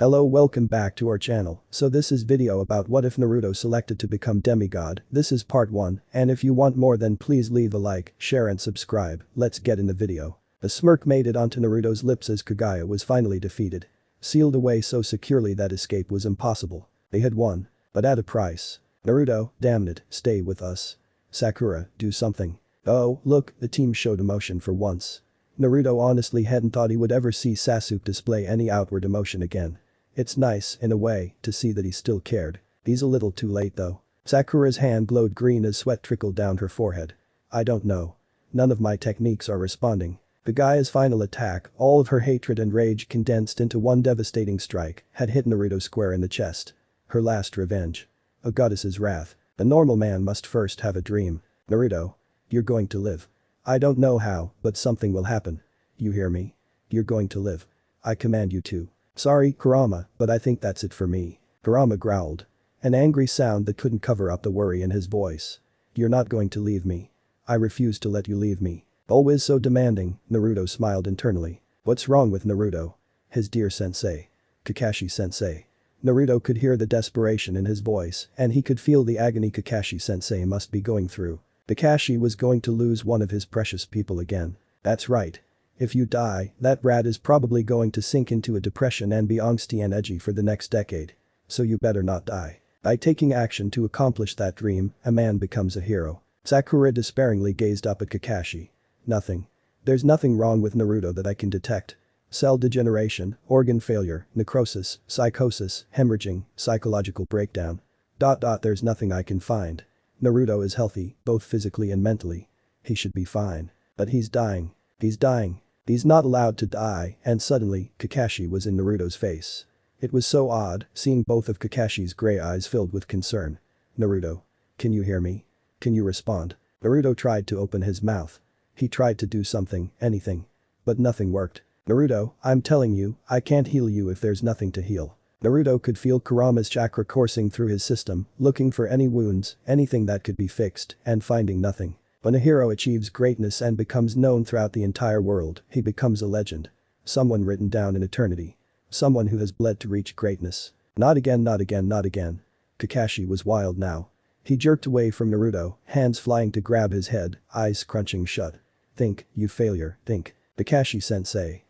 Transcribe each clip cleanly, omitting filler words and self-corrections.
Hello, welcome back to our channel. So this is video about what if Naruto selected to become demigod. This is part 1, and if you want more then please leave a like, share and subscribe. Let's get in the video. A smirk made it onto Naruto's lips as Kagaya was finally defeated. Sealed away so securely that escape was impossible. They had won. But at a price. Naruto, damn it, stay with us. Sakura, do something. Oh, look, the team showed emotion for once. Naruto honestly hadn't thought he would ever see Sasuke display any outward emotion again. It's nice, in a way, to see that he still cared. He's a little too late though. Sakura's hand glowed green as sweat trickled down her forehead. I don't know. None of my techniques are responding. Kagaya's final attack, all of her hatred and rage condensed into one devastating strike, had hit Naruto square in the chest. Her last revenge. A goddess's wrath. A normal man must first have a dream. Naruto. You're going to live. I don't know how, but something will happen. You hear me? You're going to live. I command you to. Sorry, Kurama, but I think that's it for me. Kurama growled. An angry sound that couldn't cover up the worry in his voice. You're not going to leave me. I refuse to let you leave me. Always so demanding, Naruto smiled internally. What's wrong with Naruto? His dear sensei. Kakashi sensei. Naruto could hear the desperation in his voice, and he could feel the agony Kakashi sensei must be going through. Kakashi was going to lose one of his precious people again. That's right. If you die, that rat is probably going to sink into a depression and be angsty and edgy for the next decade. So you better not die. By taking action to accomplish that dream, a man becomes a hero. Sakura despairingly gazed up at Kakashi. Nothing. There's nothing wrong with Naruto that I can detect. Cell degeneration, organ failure, necrosis, psychosis, hemorrhaging, psychological breakdown. There's nothing I can find. Naruto is healthy, both physically and mentally. He should be fine. But he's dying. He's dying. He's not allowed to die, and suddenly, Kakashi was in Naruto's face. It was so odd, seeing both of Kakashi's gray eyes filled with concern. Naruto. Can you hear me? Can you respond? Naruto tried to open his mouth. He tried to do something, anything. But nothing worked. Naruto, I'm telling you, I can't heal you if there's nothing to heal. Naruto could feel Kurama's chakra coursing through his system, looking for any wounds, anything that could be fixed, and finding nothing. When a hero achieves greatness and becomes known throughout the entire world, he becomes a legend. Someone written down in eternity. Someone who has bled to reach greatness. Not again, not again, not again. Kakashi was wild now. He jerked away from Naruto, hands flying to grab his head, eyes crunching shut. Think, you failure, think. Kakashi sensei.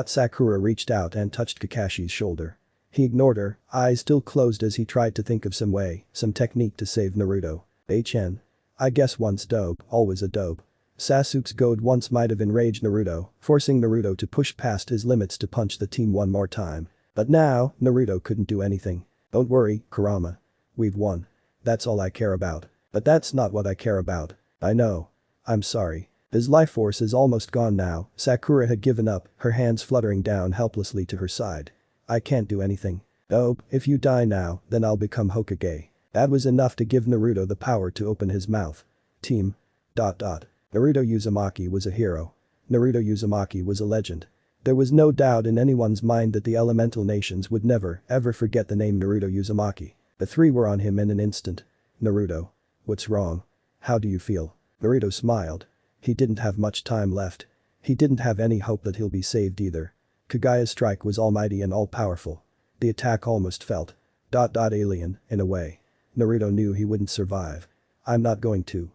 Sakura reached out and touched Kakashi's shoulder. He ignored her, eyes still closed as he tried to think of some way, some technique to save Naruto. I guess once dope, always a dope. Sasuke's goad once might have enraged Naruto, forcing Naruto to push past his limits to punch the team one more time. But now, Naruto couldn't do anything. Don't worry, Kurama. We've won. That's all I care about. But that's not what I care about. I know. I'm sorry. His life force is almost gone now. Sakura had given up, her hands fluttering down helplessly to her side. I can't do anything. Oh, if you die now, then I'll become Hokage. That was enough to give Naruto the power to open his mouth. Team. Naruto Uzumaki was a hero. Naruto Uzumaki was a legend. There was no doubt in anyone's mind that the elemental nations would never, ever forget the name Naruto Uzumaki. The three were on him in an instant. Naruto. What's wrong? How do you feel? Naruto smiled. He didn't have much time left. He didn't have any hope that he'll be saved either. Kagaya's strike was almighty and all-powerful. The attack almost felt. Alien, in a way. Naruto knew he wouldn't survive. I'm not going to.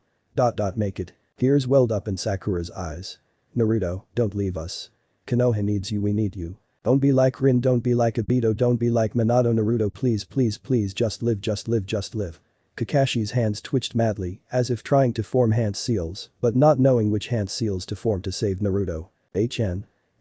Make it. Tears welled up in Sakura's eyes. Naruto, don't leave us. Konoha needs you, we need you. Don't be like Rin, don't be like Obito, don't be like Minato. Naruto, please, please, please, just live, just live, just live. Kakashi's hands twitched madly, as if trying to form hand seals, but not knowing which hand seals to form to save Naruto.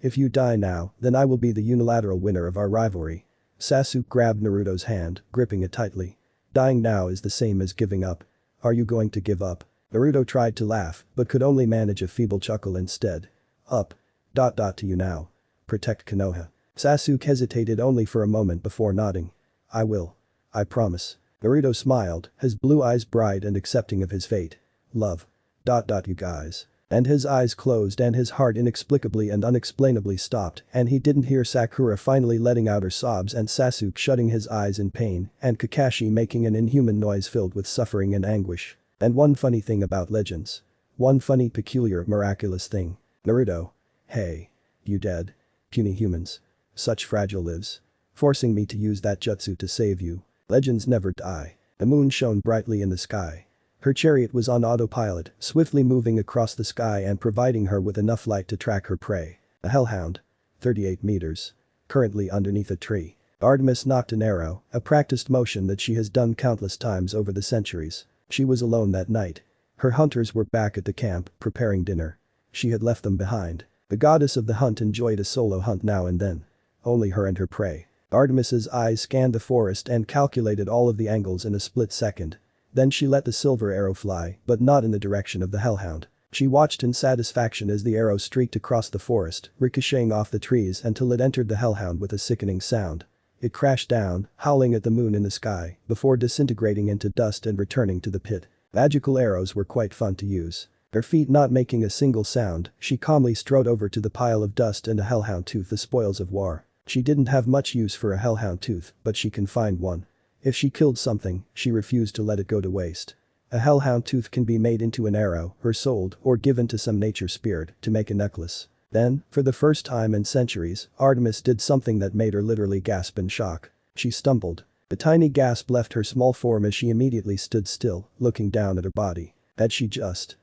If you die now, then I will be the unilateral winner of our rivalry. Sasuke grabbed Naruto's hand, gripping it tightly. Dying now is the same as giving up. Are you going to give up? Naruto tried to laugh, but could only manage a feeble chuckle instead. Up. To you now. Protect Konoha. Sasuke hesitated only for a moment before nodding. I will. I promise. Naruto smiled, his blue eyes bright and accepting of his fate. Love. You guys. And his eyes closed and his heart inexplicably and unexplainably stopped, and he didn't hear Sakura finally letting out her sobs and Sasuke shutting his eyes in pain and Kakashi making an inhuman noise filled with suffering and anguish. And one funny thing about legends. One funny, peculiar, miraculous thing. Naruto. Hey. You dead? Puny humans. Such fragile lives. forcing me to use that jutsu to save you. Legends never die. The moon shone brightly in the sky. Her chariot was on autopilot, swiftly moving across the sky and providing her with enough light to track her prey. A hellhound. 38 meters. Currently underneath a tree. Artemis nocked an arrow, a practiced motion that she has done countless times over the centuries. She was alone that night. Her hunters were back at the camp, preparing dinner. She had left them behind. The goddess of the hunt enjoyed a solo hunt now and then. Only her and her prey. Artemis's eyes scanned the forest and calculated all of the angles in a split second. Then she let the silver arrow fly, but not in the direction of the hellhound. She watched in satisfaction as the arrow streaked across the forest, ricocheting off the trees until it entered the hellhound with a sickening sound. It crashed down, howling at the moon in the sky, before disintegrating into dust and returning to the pit. Magical arrows were quite fun to use. Her feet not making a single sound, she calmly strode over to the pile of dust and a hellhound tooth, the spoils of war. She didn't have much use for a hellhound tooth, but she can find one. If she killed something, she refused to let it go to waste. A hellhound tooth can be made into an arrow, or sold, or given to some nature spirit to make a necklace. Then, for the first time in centuries, Artemis did something that made her literally gasp in shock. She stumbled. A tiny gasp left her small form as she immediately stood still, looking down at her body. Had she just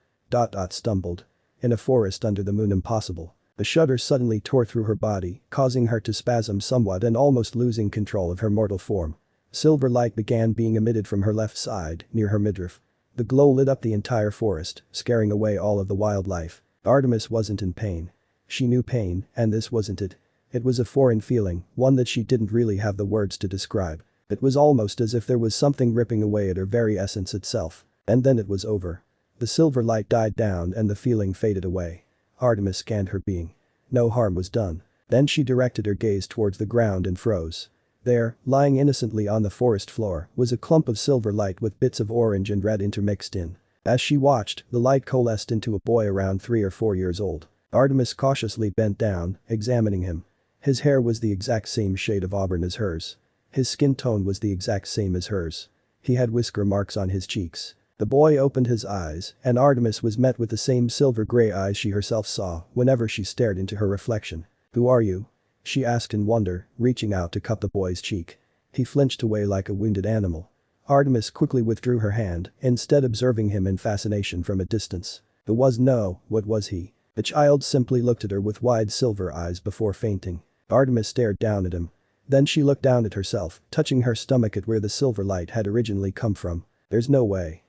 stumbled? In a forest under the moon, impossible. A shudder suddenly tore through her body, causing her to spasm somewhat and almost losing control of her mortal form. Silver light began being emitted from her left side, near her midriff. The glow lit up the entire forest, scaring away all of the wildlife. Artemis wasn't in pain. She knew pain, and this wasn't it. It was a foreign feeling, one that she didn't really have the words to describe. It was almost as if there was something ripping away at her very essence itself. And then it was over. The silver light died down and the feeling faded away. Artemis scanned her being. No harm was done. Then she directed her gaze towards the ground and froze. There, lying innocently on the forest floor, was a clump of silver light with bits of orange and red intermixed in. As she watched, the light coalesced into a boy around 3 or 4 years old. Artemis cautiously bent down, examining him. His hair was the exact same shade of auburn as hers. His skin tone was the exact same as hers. He had whisker marks on his cheeks. The boy opened his eyes, and Artemis was met with the same silver-gray eyes she herself saw whenever she stared into her reflection. "Who are you?" she asked in wonder, reaching out to cup the boy's cheek. He flinched away like a wounded animal. Artemis quickly withdrew her hand, instead observing him in fascination from a distance. What was he? The child simply looked at her with wide silver eyes before fainting. Artemis stared down at him. Then she looked down at herself, touching her stomach at where the silver light had originally come from. "There's no way."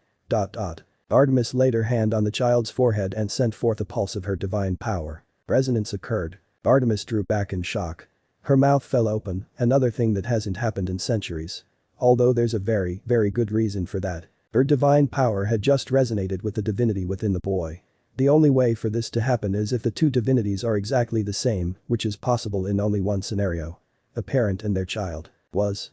Artemis laid her hand on the child's forehead and sent forth a pulse of her divine power. Resonance occurred. Artemis drew back in shock. Her mouth fell open, another thing that hasn't happened in centuries. Although there's a very, very good reason for that. Her divine power had just resonated with the divinity within the boy. The only way for this to happen is if the two divinities are exactly the same, which is possible in only one scenario. A parent and their child. Was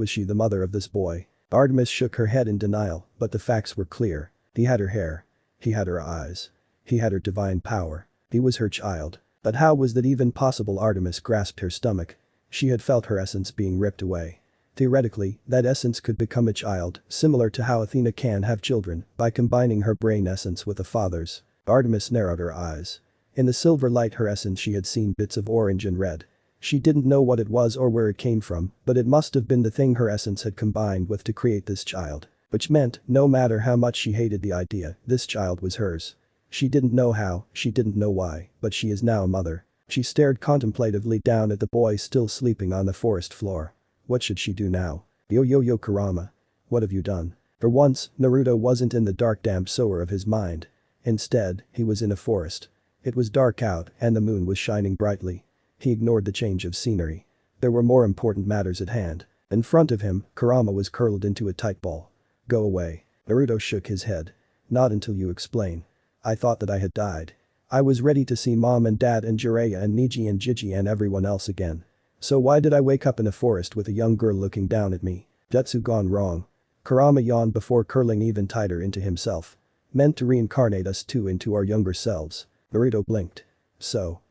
she the mother of this boy? Artemis shook her head in denial, but the facts were clear. He had her hair. He had her eyes. He had her divine power. He was her child. But how was that even possible? Artemis grasped her stomach. She had felt her essence being ripped away. Theoretically, that essence could become a child, similar to how Athena can have children, by combining her brain essence with a father's. Artemis narrowed her eyes. In the silver light her essence she had seen bits of orange and red. She didn't know what it was or where it came from, but it must have been the thing her essence had combined with to create this child. Which meant, no matter how much she hated the idea, this child was hers. She didn't know how, she didn't know why, but she is now a mother. She stared contemplatively down at the boy still sleeping on the forest floor. What should she do now? Yo Kurama. What have you done? For once, Naruto wasn't in the dark damp sewer of his mind. Instead, he was in a forest. It was dark out and the moon was shining brightly. He ignored the change of scenery. There were more important matters at hand. In front of him, Kurama was curled into a tight ball. "Go away." Naruto shook his head. "Not until you explain. I thought that I had died. I was ready to see Mom and Dad and Jiraiya and Niji and Gigi and everyone else again. So why did I wake up in a forest with a young girl looking down at me? Jutsu gone wrong." Kurama yawned before curling even tighter into himself. "Meant to reincarnate us two into our younger selves." Naruto blinked. "So.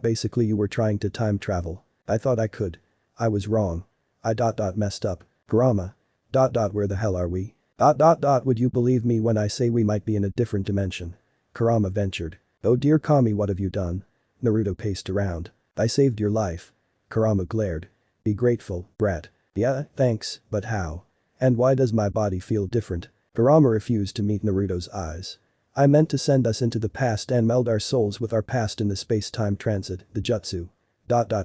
Basically you were trying to time travel. I thought I could. I was wrong. I messed up. Kurama. Where the hell are we? Would you believe me when I say we might be in a different dimension?" Kurama ventured. "Oh dear Kami, what have you done?" Naruto paced around. "I saved your life." Kurama glared. Be grateful, brat. Yeah, thanks, but how? And why does my body feel different? Kurama refused to meet Naruto's eyes. I meant to send us into the past and meld our souls with our past in the space-time transit, the jutsu.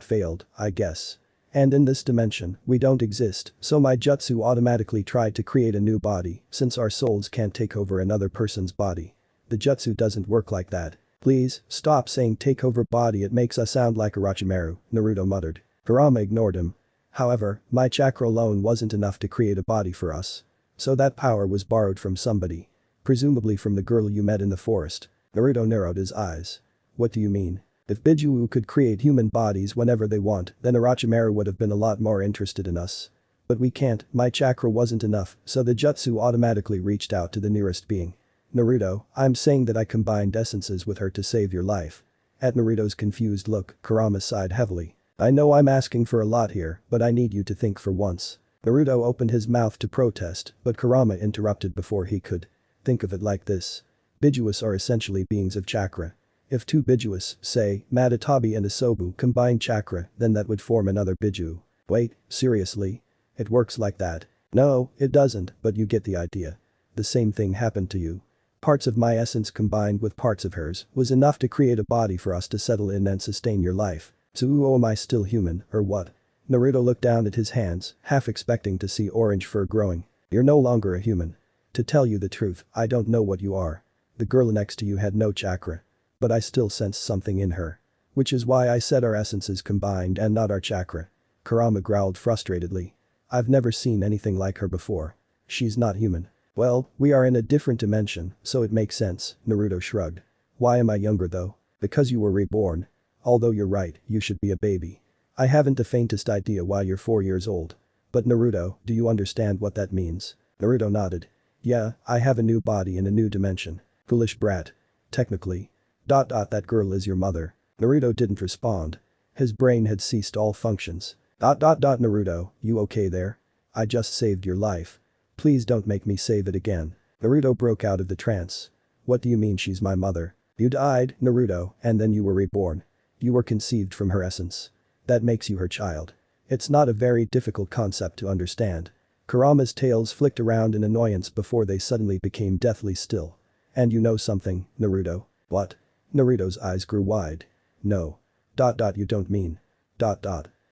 Failed, I guess. And in this dimension, we don't exist, so my jutsu automatically tried to create a new body, since our souls can't take over another person's body. The jutsu doesn't work like that. Please, stop saying take over body, it makes us sound like Orochimaru, Naruto muttered. Kurama ignored him. However, my chakra alone wasn't enough to create a body for us. So that power was borrowed from somebody. Presumably from the girl you met in the forest. Naruto narrowed his eyes. What do you mean? If Biju could create human bodies whenever they want, then Orochimaru would have been a lot more interested in us. But we can't, my chakra wasn't enough, so the jutsu automatically reached out to the nearest being. Naruto, I'm saying that I combined essences with her to save your life. At Naruto's confused look, Kurama sighed heavily. I know I'm asking for a lot here, but I need you to think for once. Naruto opened his mouth to protest, but Kurama interrupted before he could. Think of it like this. Bijuus are essentially beings of chakra. If two Bijuus, say, Matatabi and Asobu combine chakra, then that would form another Biju. Wait, seriously? It works like that? No, it doesn't, but you get the idea. The same thing happened to you. Parts of my essence combined with parts of hers was enough to create a body for us to settle in and sustain your life. So am I still human, or what? Naruto looked down at his hands, half expecting to see orange fur growing. You're no longer a human. To tell you the truth, I don't know what you are. The girl next to you had no chakra. But I still sense something in her. Which is why I said our essences combined and not our chakra. Kurama growled frustratedly. I've never seen anything like her before. She's not human. Well, we are in a different dimension, so it makes sense, Naruto shrugged. Why am I younger though? Because you were reborn. Although you're right, you should be a baby. I haven't the faintest idea why you're 4 years old. But Naruto, do you understand what that means? Naruto nodded. Yeah, I have a new body in a new dimension. Foolish brat. Technically. That girl is your mother. Naruto didn't respond. His brain had ceased all functions. Naruto, you okay there? I just saved your life. Please don't make me save it again. Naruto broke out of the trance. What do you mean she's my mother? You died, Naruto, and then you were reborn. You were conceived from her essence. That makes you her child. It's not a very difficult concept to understand. Kurama's tails flicked around in annoyance before they suddenly became deathly still. And you know something, Naruto? What? Naruto's eyes grew wide. No. You don't mean.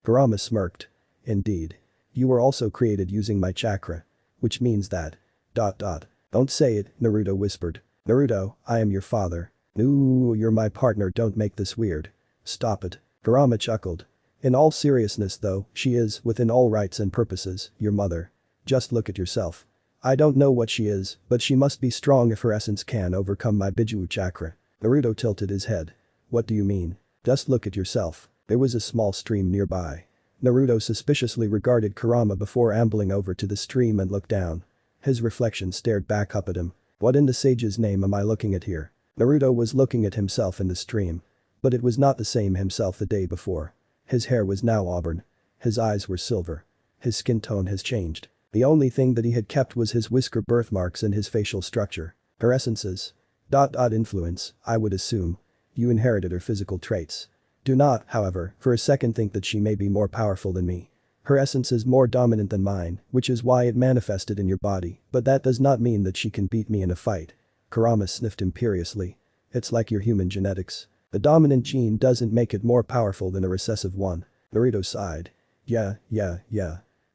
Kurama smirked. Indeed. You were also created using my chakra. Which means that. Don't say it, Naruto whispered. Naruto, I am your father. No, you're my partner, don't make this weird. Stop it. Kurama chuckled. In all seriousness though, she is, within all rights and purposes, your mother. Just look at yourself. I don't know what she is, but she must be strong if her essence can overcome my Biju chakra. Naruto tilted his head. What do you mean? Just look at yourself. There was a small stream nearby. Naruto suspiciously regarded Kurama before ambling over to the stream and looked down. His reflection stared back up at him. What in the sage's name am I looking at here? Naruto was looking at himself in the stream. But it was not the same himself the day before. His hair was now auburn. His eyes were silver. His skin tone has changed. The only thing that he had kept was his whisker birthmarks and his facial structure. Her essences. Influence, I would assume. You inherited her physical traits. Do not, however, for a second think that she may be more powerful than me. Her essence is more dominant than mine, which is why it manifested in your body, but that does not mean that she can beat me in a fight. Kurama sniffed imperiously. It's like your human genetics. The dominant gene doesn't make it more powerful than a recessive one. Naruto sighed. Yeah.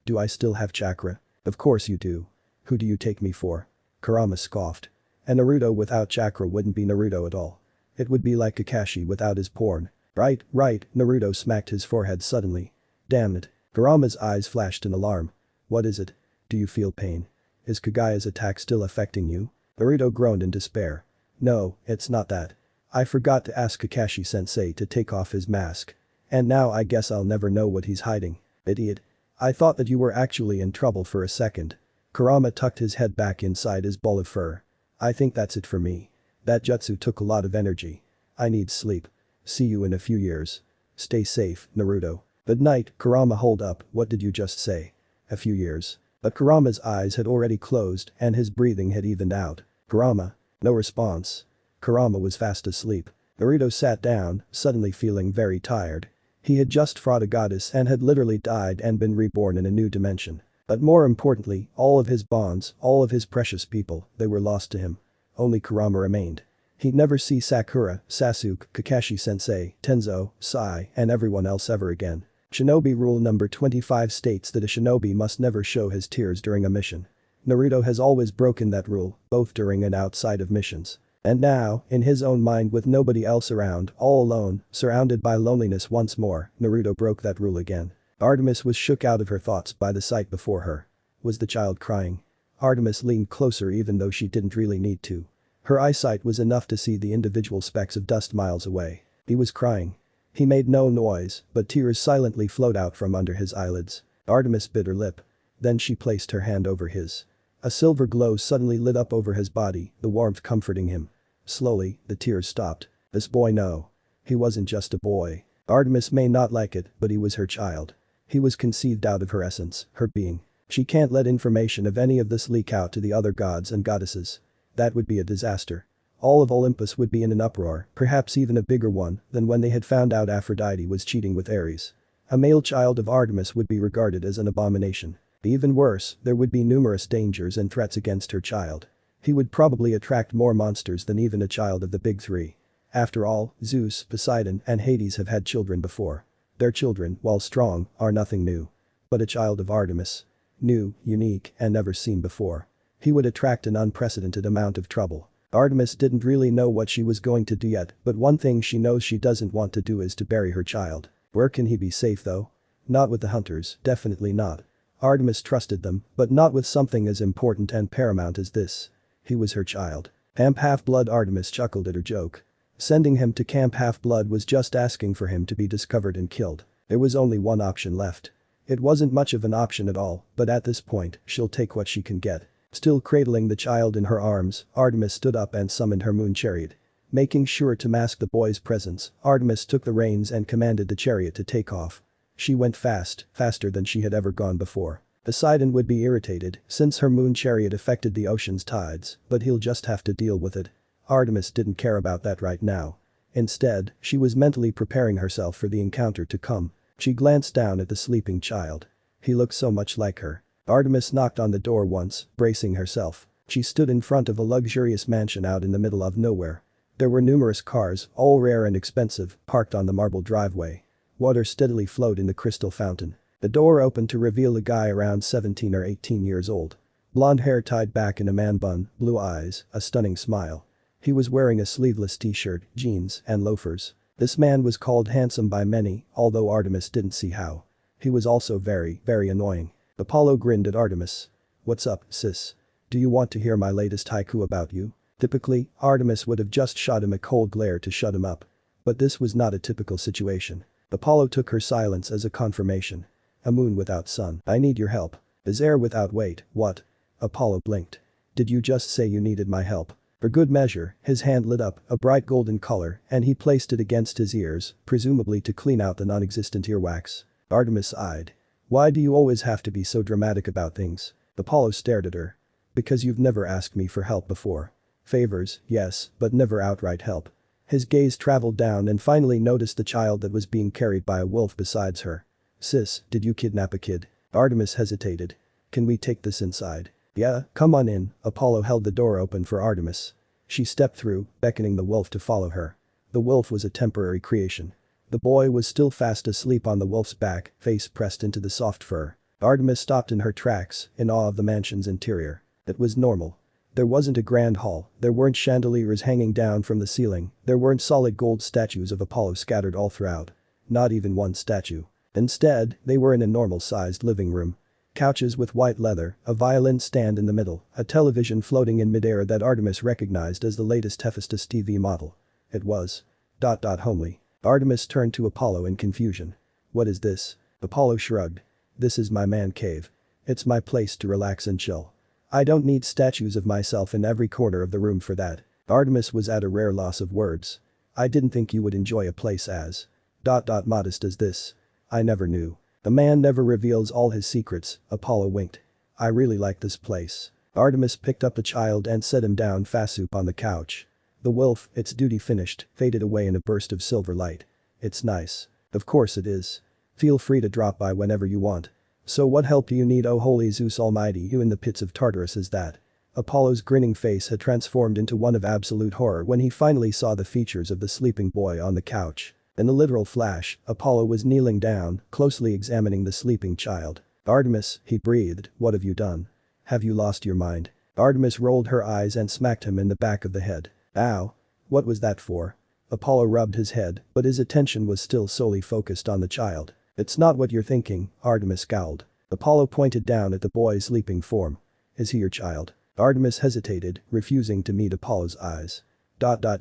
Do I still have chakra? Of course you do. Who do you take me for? Kurama scoffed. And Naruto without chakra wouldn't be Naruto at all. It would be like Kakashi without his porn. Right, Naruto smacked his forehead suddenly. Damn it. Kurama's eyes flashed in alarm. What is it? Do you feel pain? Is Kagaya's attack still affecting you? Naruto groaned in despair. No, it's not that. I forgot to ask Kakashi-sensei to take off his mask. And now I guess I'll never know what he's hiding. Idiot. I thought that you were actually in trouble for a second. Kurama tucked his head back inside his ball of fur. I think that's it for me. That jutsu took a lot of energy. I need sleep. See you in a few years. Stay safe, Naruto. Good night, Kurama. Hold up, what did you just say? A few years. But Kurama's eyes had already closed and his breathing had evened out. Kurama. No response. Kurama was fast asleep. Naruto sat down, suddenly feeling very tired. He had just fought a goddess and had literally died and been reborn in a new dimension. But more importantly, all of his bonds, all of his precious people, they were lost to him. Only Kurama remained. He'd never see Sakura, Sasuke, Kakashi-sensei, Tenzo, Sai, and everyone else ever again. Shinobi rule number 25 states that a shinobi must never show his tears during a mission. Naruto has always broken that rule, both during and outside of missions. And now, in his own mind with nobody else around, all alone, surrounded by loneliness once more, Naruto broke that rule again. Artemis was shook out of her thoughts by the sight before her. Was the child crying? Artemis leaned closer even though she didn't really need to. Her eyesight was enough to see the individual specks of dust miles away. He was crying. He made no noise, but tears silently flowed out from under his eyelids. Artemis bit her lip. Then she placed her hand over his. A silver glow suddenly lit up over his body, the warmth comforting him. Slowly, the tears stopped. This boy no. He wasn't just a boy. Artemis may not like it, but he was her child. He was conceived out of her essence, her being. She can't let information of any of this leak out to the other gods and goddesses. That would be a disaster. All of Olympus would be in an uproar, perhaps even a bigger one than when they had found out Aphrodite was cheating with Ares. A male child of Artemis would be regarded as an abomination. Even worse, there would be numerous dangers and threats against her child. He would probably attract more monsters than even a child of the big three. After all, Zeus, Poseidon, and Hades have had children before. Their children, while strong, are nothing new. But a child of Artemis. New, unique, and never seen before. He would attract an unprecedented amount of trouble. Artemis didn't really know what she was going to do yet, but one thing she knows she doesn't want to do is to bury her child. Where can he be safe though? Not with the hunters, definitely not. Artemis trusted them, but not with something as important and paramount as this. He was her child. Camp Half-Blood. Artemis chuckled at her joke. Sending him to Camp Half-Blood was just asking for him to be discovered and killed. There was only one option left. It wasn't much of an option at all, but at this point, she'll take what she can get. Still cradling the child in her arms, Artemis stood up and summoned her moon chariot. Making sure to mask the boy's presence, Artemis took the reins and commanded the chariot to take off. She went fast, faster than she had ever gone before. Poseidon would be irritated since her moon chariot affected the ocean's tides, but he'll just have to deal with it. Artemis didn't care about that right now. Instead, she was mentally preparing herself for the encounter to come. She glanced down at the sleeping child. He looked so much like her. Artemis knocked on the door once, bracing herself. She stood in front of a luxurious mansion out in the middle of nowhere. There were numerous cars, all rare and expensive, parked on the marble driveway. Water steadily flowed in the crystal fountain. The door opened to reveal a guy around 17 or 18 years old. Blonde hair tied back in a man bun, blue eyes, a stunning smile. He was wearing a sleeveless t-shirt, jeans, and loafers. This man was called handsome by many, although Artemis didn't see how. He was also very, very annoying. Apollo grinned at Artemis. "What's up, sis? Do you want to hear my latest haiku about you?" Typically, Artemis would have just shot him a cold glare to shut him up. But this was not a typical situation. Apollo took her silence as a confirmation. "A moon without sun. I need your help. Is air without weight, what?" Apollo blinked. "Did you just say you needed my help?" For good measure, his hand lit up, a bright golden color, and he placed it against his ears, presumably to clean out the non-existent earwax. Artemis sighed. "Why do you always have to be so dramatic about things?" Apollo stared at her. "Because you've never asked me for help before. Favors, yes, but never outright help." His gaze traveled down and finally noticed the child that was being carried by a wolf besides her. "Sis, did you kidnap a kid?" Artemis hesitated. "Can we take this inside?" "Yeah, come on in." Apollo held the door open for Artemis. She stepped through, beckoning the wolf to follow her. The wolf was a temporary creation. The boy was still fast asleep on the wolf's back, face pressed into the soft fur. Artemis stopped in her tracks, in awe of the mansion's interior. It was normal. There wasn't a grand hall, there weren't chandeliers hanging down from the ceiling, there weren't solid gold statues of Apollo scattered all throughout. Not even one statue. Instead, they were in a normal-sized living room. Couches with white leather, a violin stand in the middle, a television floating in midair that Artemis recognized as the latest Hephaestus TV model. It was. Homely. Artemis turned to Apollo in confusion. "What is this?" Apollo shrugged. "This is my man cave. It's my place to relax and chill. I don't need statues of myself in every corner of the room for that." Artemis was at a rare loss of words. "I didn't think you would enjoy a place as. Modest as this. I never knew. The man never reveals all his secrets." Apollo winked. "I really like this place." Artemis picked up the child and set him down fast on the couch. The wolf, its duty finished, faded away in a burst of silver light. "It's nice." Of course it is. Feel free to drop by whenever you want. So what help do you need, oh holy Zeus almighty, who in the pits of Tartarus is that? Apollo's grinning face had transformed into one of absolute horror when he finally saw the features of the sleeping boy on the couch. In a literal flash, Apollo was kneeling down, closely examining the sleeping child. Artemis, he breathed, what have you done? Have you lost your mind? Artemis rolled her eyes and smacked him in the back of the head. Ow. What was that for? Apollo rubbed his head, but his attention was still solely focused on the child. It's not what you're thinking, Artemis scowled. Apollo pointed down at the boy's sleeping form. Is he your child? Artemis hesitated, refusing to meet Apollo's eyes.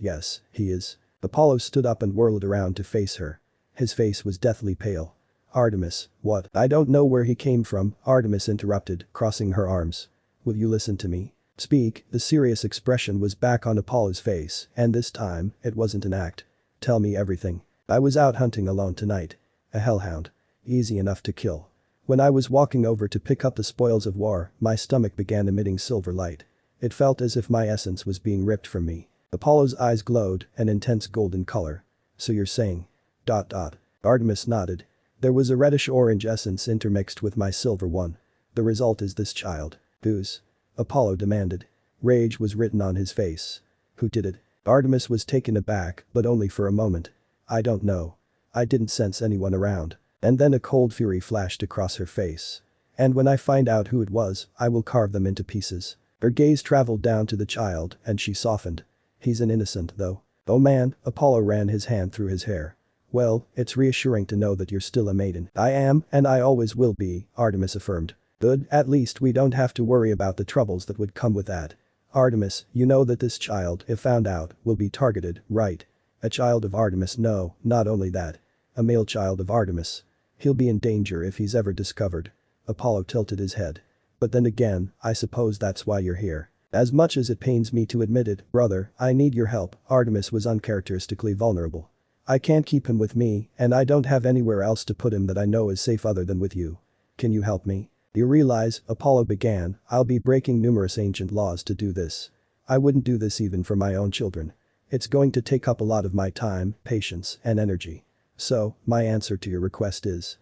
Yes, he is. Apollo stood up and whirled around to face her. His face was deathly pale. Artemis, what? I don't know where he came from, Artemis interrupted, crossing her arms. Will you listen to me? Speak. The serious expression was back on Apollo's face, and this time, it wasn't an act. Tell me everything. I was out hunting alone tonight. A hellhound. Easy enough to kill. When I was walking over to pick up the spoils of war, my stomach began emitting silver light. It felt as if my essence was being ripped from me. Apollo's eyes glowed, an intense golden color. So you're saying. Artemis nodded. There was a reddish-orange essence intermixed with my silver one. The result is this child. Whose? Apollo demanded. Rage was written on his face. Who did it? Artemis was taken aback, but only for a moment. I don't know. I didn't sense anyone around. And then a cold fury flashed across her face. And when I find out who it was, I will carve them into pieces. Her gaze traveled down to the child, and she softened. He's an innocent, though. Oh man, Apollo ran his hand through his hair. Well, it's reassuring to know that you're still a maiden. I am, and I always will be, Artemis affirmed. Good, at least we don't have to worry about the troubles that would come with that. Artemis, you know that this child, if found out, will be targeted, right? A child of Artemis, no, not only that. A male child of Artemis. He'll be in danger if he's ever discovered. Apollo tilted his head. But then again, I suppose that's why you're here. As much as it pains me to admit it, brother, I need your help. Artemis was uncharacteristically vulnerable. I can't keep him with me, and I don't have anywhere else to put him that I know is safe other than with you. Can you help me? You realize, Apollo began, I'll be breaking numerous ancient laws to do this. I wouldn't do this even for my own children. It's going to take up a lot of my time, patience, and energy. So, my answer to your request is.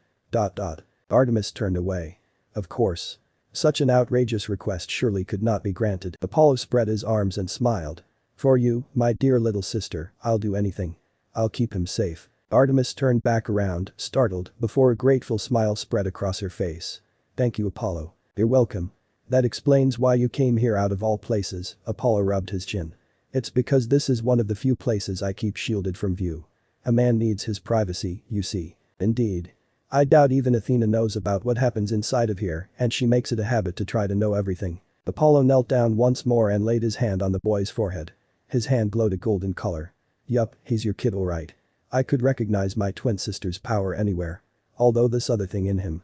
Artemis turned away. Of course. Such an outrageous request surely could not be granted. Apollo spread his arms and smiled. For you, my dear little sister, I'll do anything. I'll keep him safe. Artemis turned back around, startled, before a grateful smile spread across her face. Thank you, Apollo. You're welcome. That explains why you came here out of all places, Apollo rubbed his chin. It's because this is one of the few places I keep shielded from view. A man needs his privacy, you see. Indeed. I doubt even Athena knows about what happens inside of here, and she makes it a habit to try to know everything. Apollo knelt down once more and laid his hand on the boy's forehead. His hand glowed a golden color. Yup, he's your kid alright. I could recognize my twin sister's power anywhere. Although this other thing in him.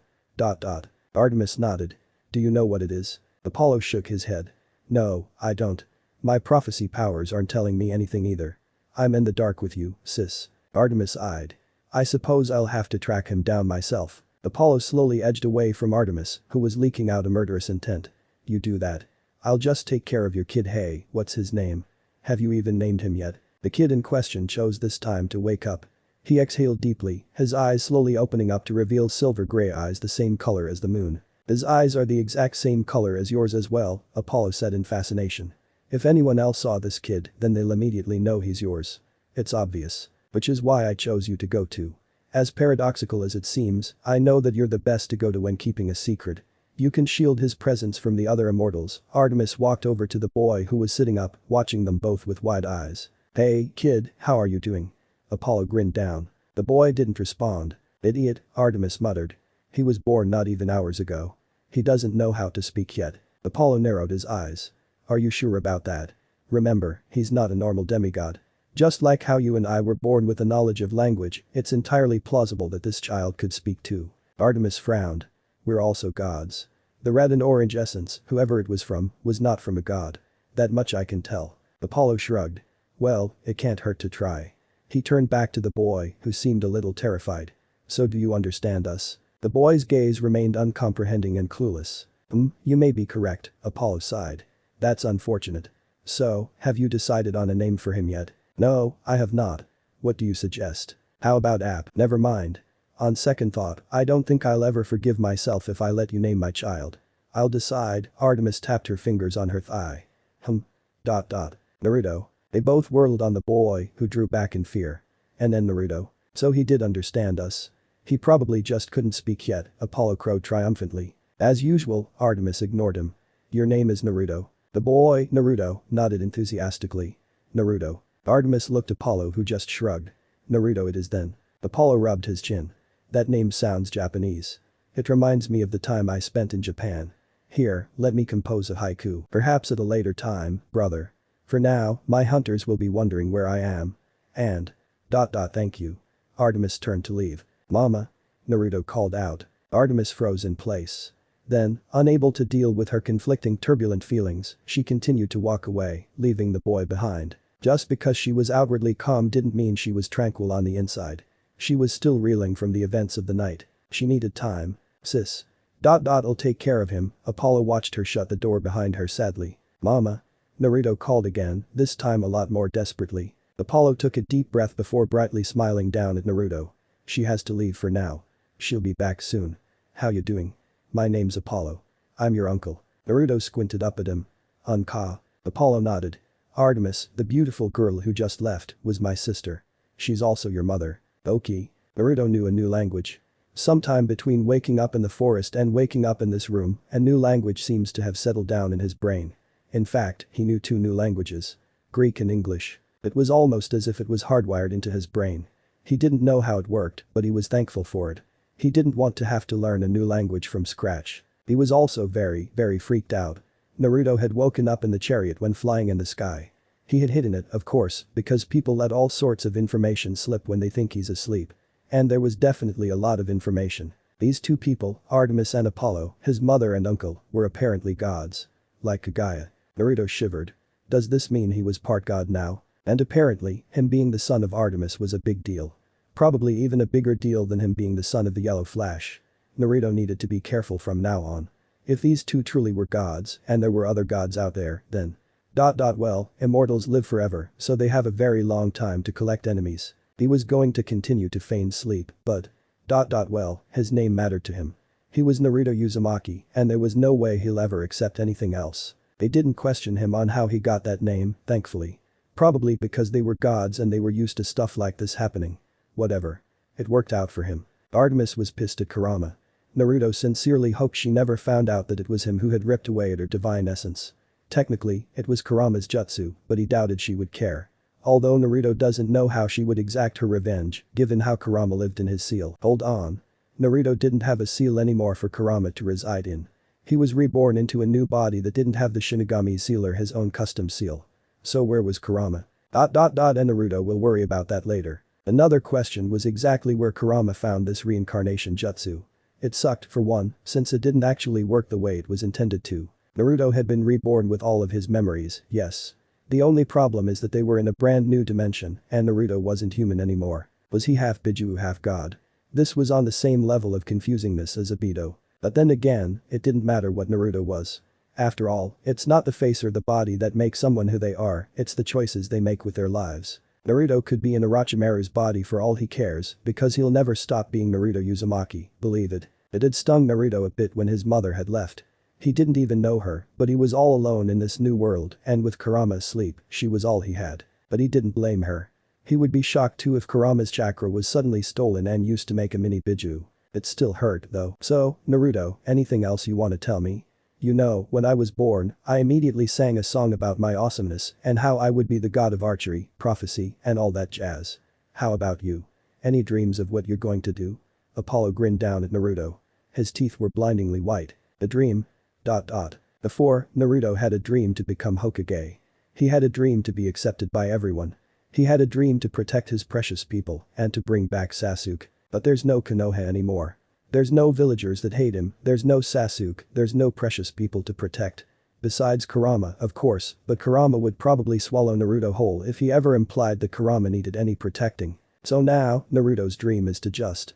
Artemis nodded. Do you know what it is? Apollo shook his head. No, I don't. My prophecy powers aren't telling me anything either. I'm in the dark with you, sis. Artemis eyed. I suppose I'll have to track him down myself. Apollo slowly edged away from Artemis, who was leaking out a murderous intent. You do that. I'll just take care of your kid. Hey, what's his name? Have you even named him yet? The kid in question chose this time to wake up. He exhaled deeply, his eyes slowly opening up to reveal silver gray eyes the same color as the moon. His eyes are the exact same color as yours as well, Apollo said in fascination. If anyone else saw this kid, then they'll immediately know he's yours. It's obvious. Which is why I chose you to go to. As paradoxical as it seems, I know that you're the best to go to when keeping a secret. You can shield his presence from the other immortals. Artemis walked over to the boy who was sitting up, watching them both with wide eyes. Hey, kid, how are you doing? Apollo grinned down. The boy didn't respond. Idiot, Artemis muttered. He was born not even hours ago. He doesn't know how to speak yet. Apollo narrowed his eyes. Are you sure about that? Remember, he's not a normal demigod. Just like how you and I were born with a knowledge of language, it's entirely plausible that this child could speak too. Artemis frowned. We're also gods. The red and orange essence, whoever it was from, was not from a god. That much I can tell. Apollo shrugged. Well, it can't hurt to try. He turned back to the boy, who seemed a little terrified. So do you understand us? The boy's gaze remained uncomprehending and clueless. You may be correct, Apollo sighed. That's unfortunate. So, have you decided on a name for him yet? No, I have not. What do you suggest? How about app? Never mind. On second thought, I don't think I'll ever forgive myself if I let you name my child. I'll decide. Artemis tapped her fingers on her thigh. Hmm. Naruto. They both whirled on the boy, who drew back in fear. And then Naruto. So he did understand us. He probably just couldn't speak yet, Apollo crowed triumphantly. As usual, Artemis ignored him. Your name is Naruto. The boy, Naruto, nodded enthusiastically. Naruto. Artemis looked at Apollo, who just shrugged. Naruto it is then. Apollo rubbed his chin. That name sounds Japanese. It reminds me of the time I spent in Japan. Here, let me compose a haiku. Perhaps at a later time, brother. For now, my hunters will be wondering where I am. And. Thank you. Artemis turned to leave. Mama. Naruto called out. Artemis froze in place. Then, unable to deal with her conflicting turbulent feelings, she continued to walk away, leaving the boy behind. Just because she was outwardly calm didn't mean she was tranquil on the inside. She was still reeling from the events of the night. She needed time. Sis. I'll take care of him. Apollo watched her shut the door behind her sadly. Mama. Naruto called again, this time a lot more desperately. Apollo took a deep breath before brightly smiling down at Naruto. She has to leave for now. She'll be back soon. How you doing? My name's Apollo. I'm your uncle. Naruto squinted up at him. Unka. Apollo nodded. Artemis, the beautiful girl who just left, was my sister. She's also your mother. Okay. Naruto knew a new language. Sometime between waking up in the forest and waking up in this room, a new language seems to have settled down in his brain. In fact, he knew two new languages. Greek and English. It was almost as if it was hardwired into his brain. He didn't know how it worked, but he was thankful for it. He didn't want to have to learn a new language from scratch. He was also very, very freaked out. Naruto had woken up in the chariot when flying in the sky. He had hidden it, of course, because people let all sorts of information slip when they think he's asleep. And there was definitely a lot of information. These two people, Artemis and Apollo, his mother and uncle, were apparently gods. Like Kagaya. Naruto shivered. Does this mean he was part god now? And apparently, him being the son of Artemis was a big deal. Probably even a bigger deal than him being the son of the Yellow Flash. Naruto needed to be careful from now on. If these two truly were gods, and there were other gods out there, then. Well, immortals live forever, so they have a very long time to collect enemies. He was going to continue to feign sleep, but. Well, his name mattered to him. He was Naruto Uzumaki, and there was no way he'll ever accept anything else. They didn't question him on how he got that name, thankfully. Probably because they were gods and they were used to stuff like this happening. Whatever. It worked out for him. Artemis was pissed at Kurama. Naruto sincerely hoped she never found out that it was him who had ripped away at her divine essence. Technically, it was Kurama's jutsu, but he doubted she would care. Although Naruto doesn't know how she would exact her revenge, given how Kurama lived in his seal. Hold on. Naruto didn't have a seal anymore for Kurama to reside in. He was reborn into a new body that didn't have the Shinigami seal or his own custom seal. So where was Kurama? And Naruto will worry about that later. Another question was exactly where Kurama found this reincarnation jutsu. It sucked, for one, since it didn't actually work the way it was intended to. Naruto had been reborn with all of his memories, yes. The only problem is that they were in a brand new dimension, and Naruto wasn't human anymore. Was he half Biju half god? This was on the same level of confusingness as Obito. But then again, it didn't matter what Naruto was. After all, it's not the face or the body that make someone who they are, it's the choices they make with their lives. Naruto could be in Orochimaru's body for all he cares, because he'll never stop being Naruto Uzumaki, believe it. It had stung Naruto a bit when his mother had left. He didn't even know her, but he was all alone in this new world, and with Kurama asleep, she was all he had. But he didn't blame her. He would be shocked too if Kurama's chakra was suddenly stolen and used to make a mini Biju. It still hurt though. So, Naruto, anything else you want to tell me? You know, when I was born, I immediately sang a song about my awesomeness and how I would be the god of archery, prophecy, and all that jazz. How about you? Any dreams of what you're going to do? Apollo grinned down at Naruto. His teeth were blindingly white. A dream? Before, Naruto had a dream to become Hokage. He had a dream to be accepted by everyone. He had a dream to protect his precious people and to bring back Sasuke. But there's no Konoha anymore. There's no villagers that hate him, there's no Sasuke, there's no precious people to protect. Besides Kurama, of course, but Kurama would probably swallow Naruto whole if he ever implied that Kurama needed any protecting. So now, Naruto's dream is to just.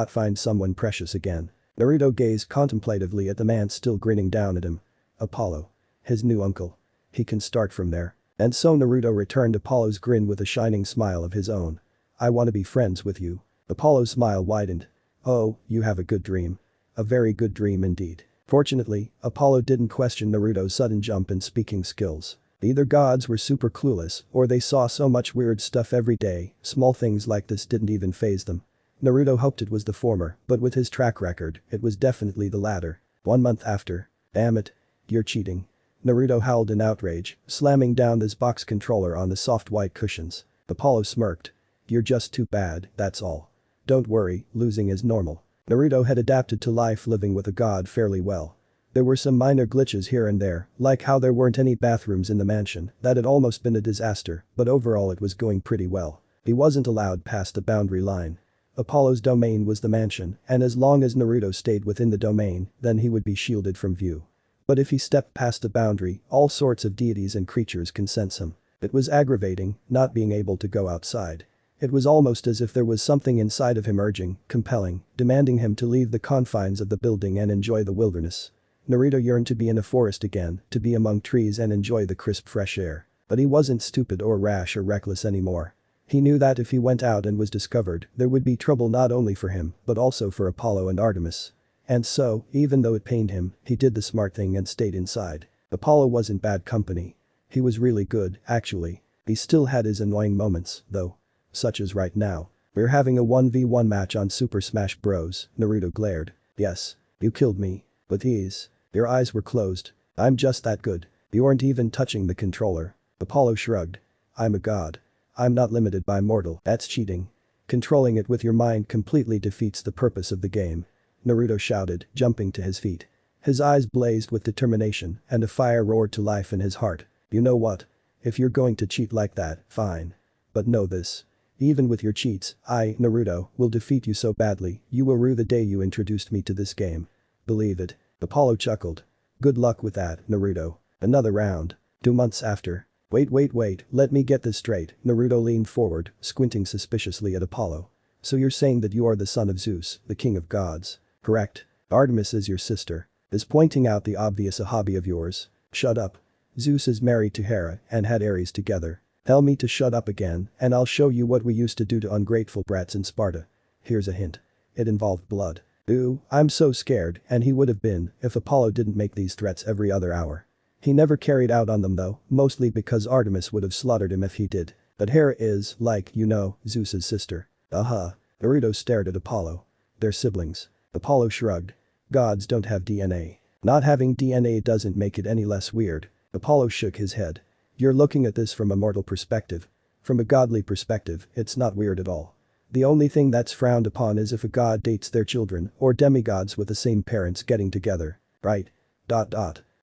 Find someone precious again. Naruto gazed contemplatively at the man still grinning down at him. Apollo. His new uncle. He can start from there. And so Naruto returned Apollo's grin with a shining smile of his own. I want to be friends with you. Apollo's smile widened. Oh, you have a good dream. A very good dream indeed. Fortunately, Apollo didn't question Naruto's sudden jump in speaking skills. Either gods were super clueless or they saw so much weird stuff every day, small things like this didn't even faze them. Naruto hoped it was the former, but with his track record, it was definitely the latter. 1 month after. Damn it. You're cheating. Naruto howled in outrage, slamming down his box controller on the soft white cushions. Apollo smirked. You're just too bad, that's all. Don't worry, losing is normal. Naruto had adapted to life living with a god fairly well. There were some minor glitches here and there, like how there weren't any bathrooms in the mansion, that had almost been a disaster, but overall it was going pretty well. He wasn't allowed past the boundary line. Apollo's domain was the mansion, and as long as Naruto stayed within the domain, then he would be shielded from view. But if he stepped past the boundary, all sorts of deities and creatures can sense him. It was aggravating, not being able to go outside. It was almost as if there was something inside of him urging, compelling, demanding him to leave the confines of the building and enjoy the wilderness. Naruto yearned to be in a forest again, to be among trees and enjoy the crisp fresh air. But he wasn't stupid or rash or reckless anymore. He knew that if he went out and was discovered, there would be trouble not only for him, but also for Apollo and Artemis. And so, even though it pained him, he did the smart thing and stayed inside. Apollo wasn't bad company. He was really good, actually. He still had his annoying moments, though. Such as right now. We're having a 1v1 match on Super Smash Bros, Naruto glared. Yes. You killed me. With ease. Your eyes were closed. I'm just that good. You weren't even touching the controller. Apollo shrugged. I'm a god. I'm not limited by mortal. That's cheating. Controlling it with your mind completely defeats the purpose of the game. Naruto shouted, jumping to his feet. His eyes blazed with determination and a fire roared to life in his heart. You know what? If you're going to cheat like that, fine. But know this. Even with your cheats, I, Naruto, will defeat you so badly, you will rue the day you introduced me to this game. Believe it. Apollo chuckled. Good luck with that, Naruto. Another round. 2 months after. Wait, let me get this straight. Naruto leaned forward, squinting suspiciously at Apollo. So you're saying that you are the son of Zeus, the king of gods. Correct. Artemis is your sister. Is pointing out the obvious a hobby of yours? Shut up. Zeus is married to Hera and had Ares together. Tell me to shut up again and I'll show you what we used to do to ungrateful brats in Sparta. Here's a hint. It involved blood. Ooh, I'm so scared, and he would have been if Apollo didn't make these threats every other hour. He never carried out on them though, mostly because Artemis would have slaughtered him if he did. But Hera is, like, you know, Zeus's sister. Naruto stared at Apollo. They're siblings. Apollo shrugged. Gods don't have DNA. Not having DNA doesn't make it any less weird. Apollo shook his head. You're looking at this from a mortal perspective. From a godly perspective, it's not weird at all. The only thing that's frowned upon is if a god dates their children or demigods with the same parents getting together, right?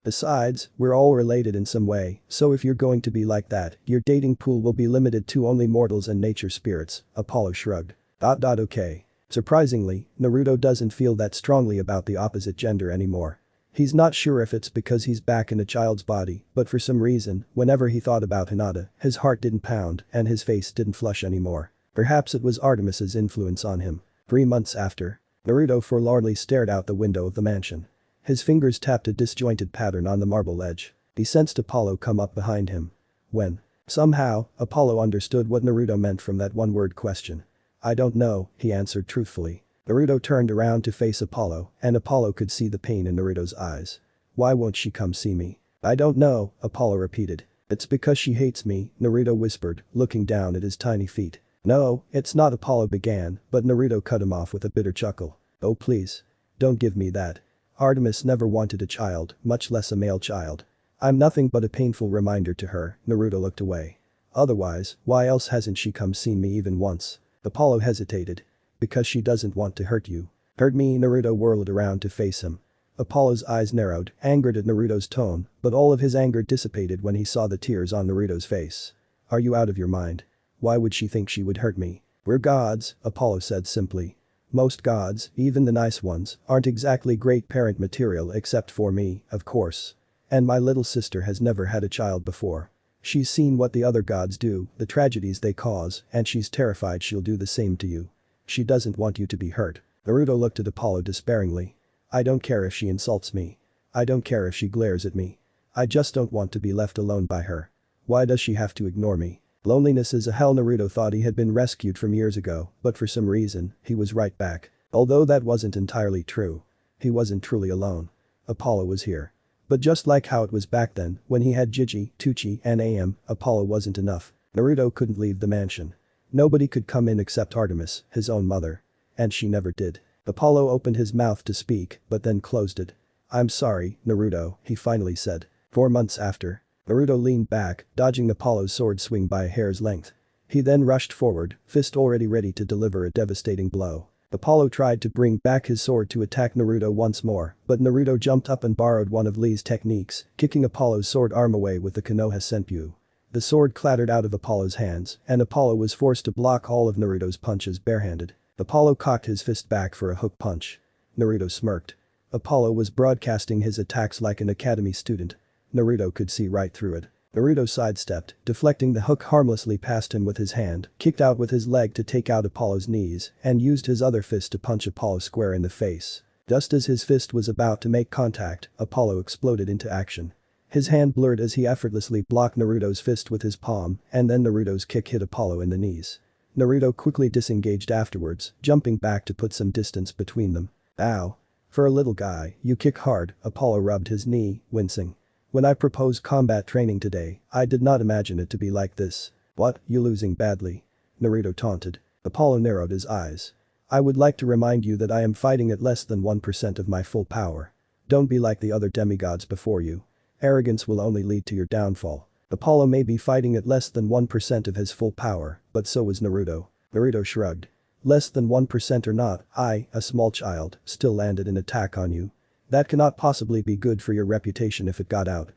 Besides, we're all related in some way, so if you're going to be like that, your dating pool will be limited to only mortals and nature spirits, Apollo shrugged. Okay. Surprisingly, Naruto doesn't feel that strongly about the opposite gender anymore. He's not sure if it's because he's back in a child's body, but for some reason, whenever he thought about Hinata, his heart didn't pound and his face didn't flush anymore. Perhaps it was Artemis's influence on him. 3 months after. Naruto forlornly stared out the window of the mansion. His fingers tapped a disjointed pattern on the marble edge. He sensed Apollo come up behind him. When? Somehow, Apollo understood what Naruto meant from that one-word question. I don't know, he answered truthfully. Naruto turned around to face Apollo, and Apollo could see the pain in Naruto's eyes. Why won't she come see me? I don't know, Apollo repeated. It's because she hates me, Naruto whispered, looking down at his tiny feet. No, it's not, Apollo began, but Naruto cut him off with a bitter chuckle. Oh please. Don't give me that. Artemis never wanted a child, much less a male child. I'm nothing but a painful reminder to her, Naruto looked away. Otherwise, why else hasn't she come seen me even once? Apollo hesitated. Because she doesn't want to hurt you. Hurt me? Naruto whirled around to face him. Apollo's eyes narrowed, angered at Naruto's tone, but all of his anger dissipated when he saw the tears on Naruto's face. Are you out of your mind? Why would she think she would hurt me? We're gods, Apollo said simply. Most gods, even the nice ones, aren't exactly great parent material except for me, of course. And my little sister has never had a child before. She's seen what the other gods do, the tragedies they cause, and she's terrified she'll do the same to you. She doesn't want you to be hurt. Naruto looked at Apollo despairingly. I don't care if she insults me. I don't care if she glares at me. I just don't want to be left alone by her. Why does she have to ignore me? Loneliness is a hell. Naruto thought he had been rescued from years ago, but for some reason, he was right back. Although that wasn't entirely true. He wasn't truly alone. Apollo was here. But just like how it was back then, when he had Jiji, Tucci, and AM, Apollo wasn't enough. Naruto couldn't leave the mansion. Nobody could come in except Artemis, his own mother. And she never did. Apollo opened his mouth to speak, but then closed it. "I'm sorry, Naruto," he finally said. 4 months after. Naruto leaned back, dodging Apollo's sword swing by a hair's length. He then rushed forward, fist already ready to deliver a devastating blow. Apollo tried to bring back his sword to attack Naruto once more, but Naruto jumped up and borrowed one of Lee's techniques, kicking Apollo's sword arm away with the Konoha Senpyu. The sword clattered out of Apollo's hands, and Apollo was forced to block all of Naruto's punches barehanded. Apollo cocked his fist back for a hook punch. Naruto smirked. Apollo was broadcasting his attacks like an academy student. Naruto could see right through it. Naruto sidestepped, deflecting the hook harmlessly past him with his hand, kicked out with his leg to take out Apollo's knees, and used his other fist to punch Apollo square in the face. Just as his fist was about to make contact, Apollo exploded into action. His hand blurred as he effortlessly blocked Naruto's fist with his palm, and then Naruto's kick hit Apollo in the knees. Naruto quickly disengaged afterwards, jumping back to put some distance between them. "Ow. For a little guy, you kick hard," Apollo rubbed his knee, wincing. "When I proposed combat training today, I did not imagine it to be like this." "What, you losing badly?" Naruto taunted. Apollo narrowed his eyes. "I would like to remind you that I am fighting at less than 1% of my full power. Don't be like the other demigods before you. Arrogance will only lead to your downfall." Apollo may be fighting at less than 1% of his full power, but so was Naruto. Naruto shrugged. "Less than 1% or not, I, a small child, still landed an attack on you. That cannot possibly be good for your reputation if it got out.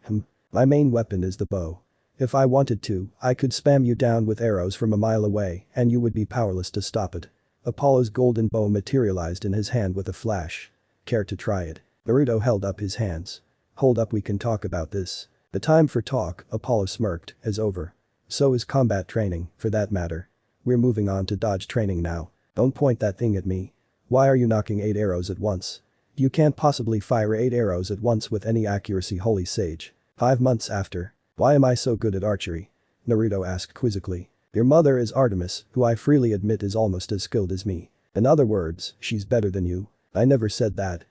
My main weapon is the bow. If I wanted to, I could spam you down with arrows from a mile away and you would be powerless to stop it." Apollo's golden bow materialized in his hand with a flash. "Care to try it?" Naruto held up his hands. "Hold up, we can talk about this." "The time for talk," Apollo smirked, "is over. So is combat training, for that matter. We're moving on to dodge training now. Don't point that thing at me. Why are you knocking 8 arrows at once? You can't possibly fire 8 arrows at once with any accuracy, holy sage." 5 months after. "Why am I so good at archery?" Naruto asked quizzically. "Your mother is Artemis, who I freely admit is almost as skilled as me. In other words, she's better than you." "I never said that."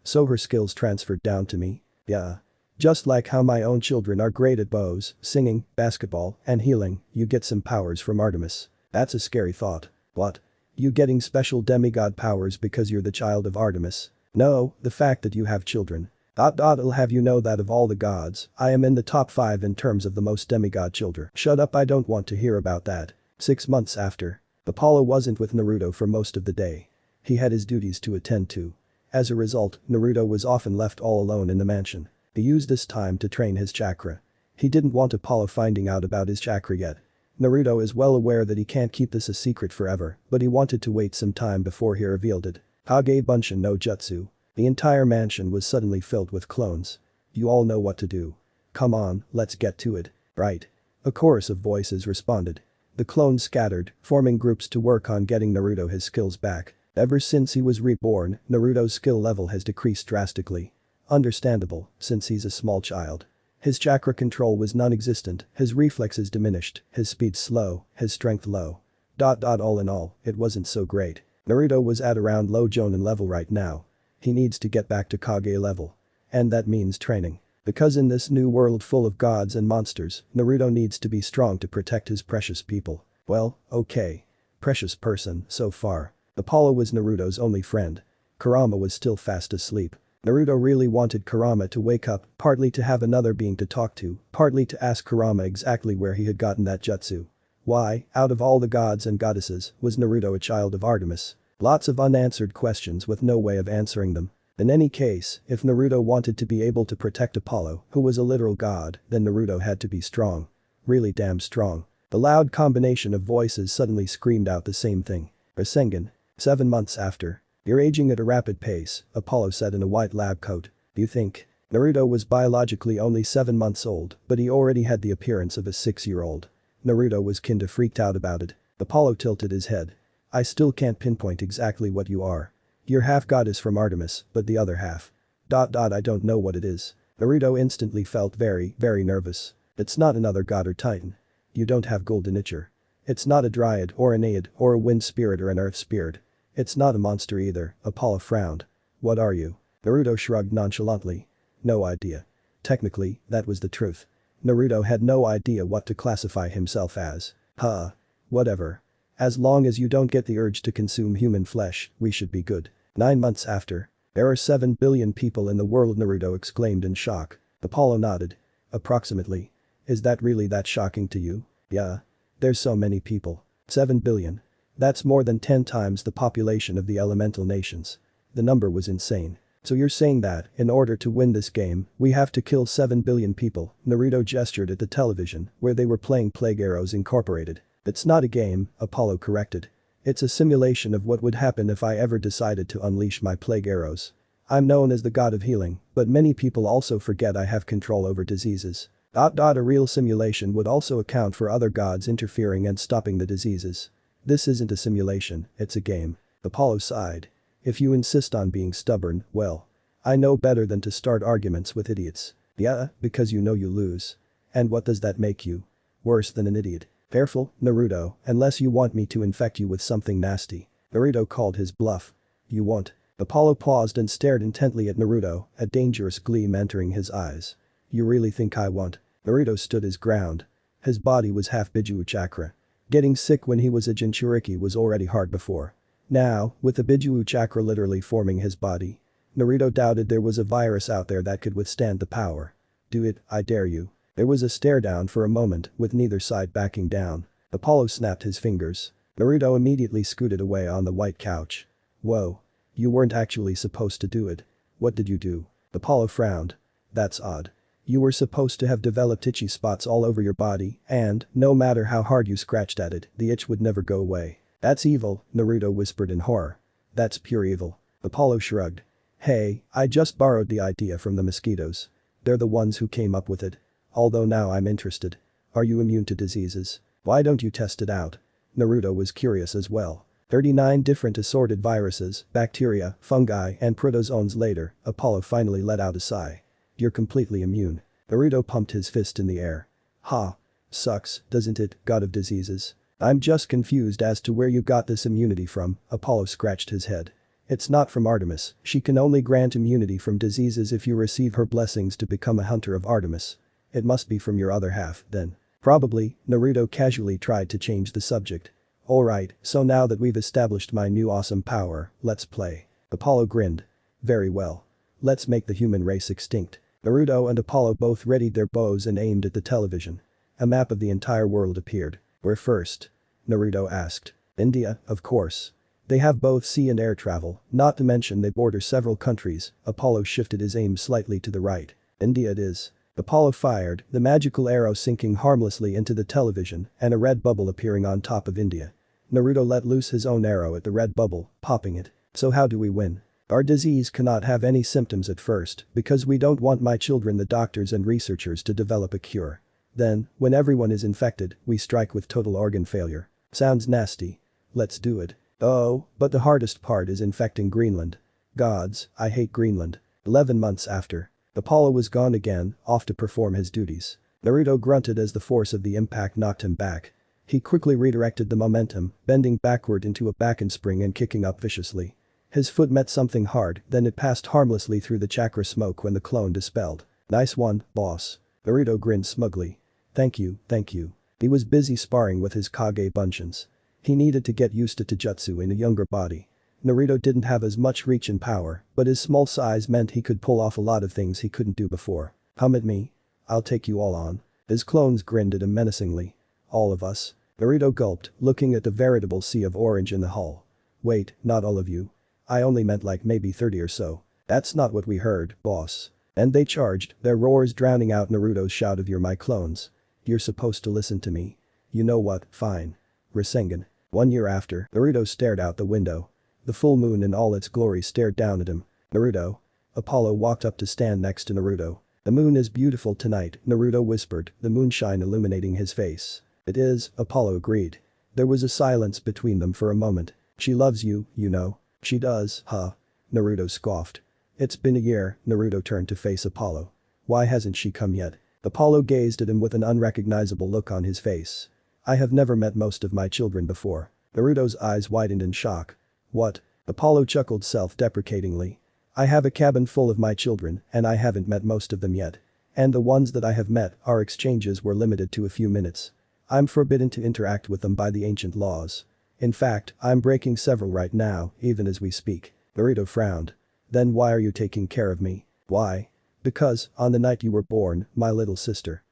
So her skills transferred down to me?" "Yeah. Just like how my own children are great at bows, singing, basketball, and healing, you get some powers from Artemis." "That's a scary thought." "What? You getting special demigod powers because you're the child of Artemis?" "No, the fact that you have children. I'll have you know that of all the gods, I am in the top 5 in terms of the most demigod children." "Shut up, I don't want to hear about that." 6 months after. Apollo wasn't with Naruto for most of the day. He had his duties to attend to. As a result, Naruto was often left all alone in the mansion. He used this time to train his chakra. He didn't want Apollo finding out about his chakra yet. Naruto is well aware that he can't keep this a secret forever, but he wanted to wait some time before he revealed it. Kage Bunshin no Jutsu. The entire mansion was suddenly filled with clones. "You all know what to do. Come on, let's get to it." "Right." A chorus of voices responded. The clones scattered, forming groups to work on getting Naruto his skills back. Ever since he was reborn, Naruto's skill level has decreased drastically. Understandable, since he's a small child. His chakra control was non-existent, his reflexes diminished, his speed slow, his strength low. All in all, it wasn't so great. Naruto was at around low Jonin level right now. He needs to get back to Kage level. And that means training. Because in this new world full of gods and monsters, Naruto needs to be strong to protect his precious people. Well, okay. Precious person, so far. Apollo was Naruto's only friend. Kurama was still fast asleep. Naruto really wanted Kurama to wake up, partly to have another being to talk to, partly to ask Kurama exactly where he had gotten that jutsu. Why, out of all the gods and goddesses, was Naruto a child of Artemis? Lots of unanswered questions with no way of answering them. In any case, if Naruto wanted to be able to protect Apollo, who was a literal god, then Naruto had to be strong. Really damn strong. The loud combination of voices suddenly screamed out the same thing. Rasengan. 7 months after. "You're aging at a rapid pace," Apollo said in a white lab coat. "Do you think?" Naruto was biologically only 7 months old, but he already had the appearance of a 6-year-old. Naruto was kinda freaked out about it. Apollo tilted his head. "I still can't pinpoint exactly what you are. You're half goddess from Artemis, but the other half. I don't know what it is." Naruto instantly felt very, very nervous. "It's not another god or titan." You don't have golden nature. It's not a dryad or an aid or a wind spirit or an earth spirit. It's not a monster either, Apollo frowned. What are you? Naruto shrugged nonchalantly. No idea. Technically, that was the truth. Naruto had no idea what to classify himself as. Huh. Whatever. As long as you don't get the urge to consume human flesh, we should be good. 9 months after. There are 7 billion people in the world, Naruto exclaimed in shock. Apollo nodded. Approximately. Is that really that shocking to you? Yeah. There's so many people. 7 billion. That's more than 10 times the population of the elemental nations. The number was insane. So you're saying that, in order to win this game, we have to kill 7 billion people? Naruto gestured at the television, where they were playing Plague Arrows Incorporated. It's not a game, Apollo corrected. It's a simulation of what would happen if I ever decided to unleash my plague arrows. I'm known as the god of healing, but many people also forget I have control over diseases. A real simulation would also account for other gods interfering and stopping the diseases. This isn't a simulation, it's a game. Apollo sighed. If you insist on being stubborn, well. I know better than to start arguments with idiots. Yeah, because you know you lose. And what does that make you? Worse than an idiot. Careful, Naruto, unless you want me to infect you with something nasty. Naruto called his bluff. You won't. Apollo paused and stared intently at Naruto, a dangerous gleam entering his eyes. You really think I won't? Naruto stood his ground. His body was half Biju chakra. Getting sick when he was a Jinchuriki was already hard before. Now, with the Biju chakra literally forming his body, Naruto doubted there was a virus out there that could withstand the power. Do it, I dare you. There was a stare down for a moment, with neither side backing down. Apollo snapped his fingers. Naruto immediately scooted away on the white couch. Whoa. You weren't actually supposed to do it. What did you do? Apollo frowned. That's odd. You were supposed to have developed itchy spots all over your body, and, no matter how hard you scratched at it, the itch would never go away. That's evil, Naruto whispered in horror. That's pure evil. Apollo shrugged. Hey, I just borrowed the idea from the mosquitoes. They're the ones who came up with it. Although now I'm interested. Are you immune to diseases? Why don't you test it out? Naruto was curious as well. 39 different assorted viruses, bacteria, fungi, and protozoans later, Apollo finally let out a sigh. You're completely immune. Naruto pumped his fist in the air. Ha. Sucks, doesn't it, god of diseases? I'm just confused as to where you got this immunity from, Apollo scratched his head. It's not from Artemis, she can only grant immunity from diseases if you receive her blessings to become a hunter of Artemis. It must be from your other half, then. Probably, Naruto casually tried to change the subject. Alright, so now that we've established my new awesome power, let's play. Apollo grinned. Very well. Let's make the human race extinct. Naruto and Apollo both readied their bows and aimed at the television. A map of the entire world appeared. Where first? Naruto asked. India, of course. They have both sea and air travel, not to mention they border several countries. Apollo shifted his aim slightly to the right. India it is. Apollo fired, the magical arrow sinking harmlessly into the television and a red bubble appearing on top of India. Naruto let loose his own arrow at the red bubble, popping it. So how do we win? Our disease cannot have any symptoms at first because we don't want my children, the doctors and researchers, to develop a cure. Then, when everyone is infected, we strike with total organ failure. Sounds nasty. Let's do it. Oh, but the hardest part is infecting Greenland. Gods, I hate Greenland. 11 months after. Apollo was gone again, off to perform his duties. Naruto grunted as the force of the impact knocked him back. He quickly redirected the momentum, bending backward into a back handspring and kicking up viciously. His foot met something hard, then it passed harmlessly through the chakra smoke when the clone dispelled. Nice one, boss. Naruto grinned smugly. Thank you, thank you. He was busy sparring with his Kage Bunshins. He needed to get used to jutsu in a younger body. Naruto didn't have as much reach and power, but his small size meant he could pull off a lot of things he couldn't do before. Come at me. I'll take you all on. His clones grinned at him menacingly. All of us? Naruto gulped, looking at the veritable sea of orange in the hall. Wait, not all of you. I only meant like maybe 30 or so. That's not what we heard, boss. And they charged, their roars drowning out Naruto's shout of "You're my clones. You're supposed to listen to me." You know what, fine. Rasengan. 1 year after, Naruto stared out the window. The full moon in all its glory stared down at him. Naruto. Apollo walked up to stand next to Naruto. The moon is beautiful tonight, Naruto whispered, the moonshine illuminating his face. It is, Apollo agreed. There was a silence between them for a moment. She loves you, you know. She does, huh? Naruto scoffed. It's been a year, Naruto turned to face Apollo. Why hasn't she come yet? Apollo gazed at him with an unrecognizable look on his face. I have never met most of my children before. Naruto's eyes widened in shock. What? Apollo chuckled self-deprecatingly. I have a cabin full of my children and I haven't met most of them yet. And the ones that I have met, our exchanges were limited to a few minutes. I'm forbidden to interact with them by the ancient laws. In fact, I'm breaking several right now, even as we speak. Naruto frowned. Then why are you taking care of me? Why? Because, on the night you were born, my little sister.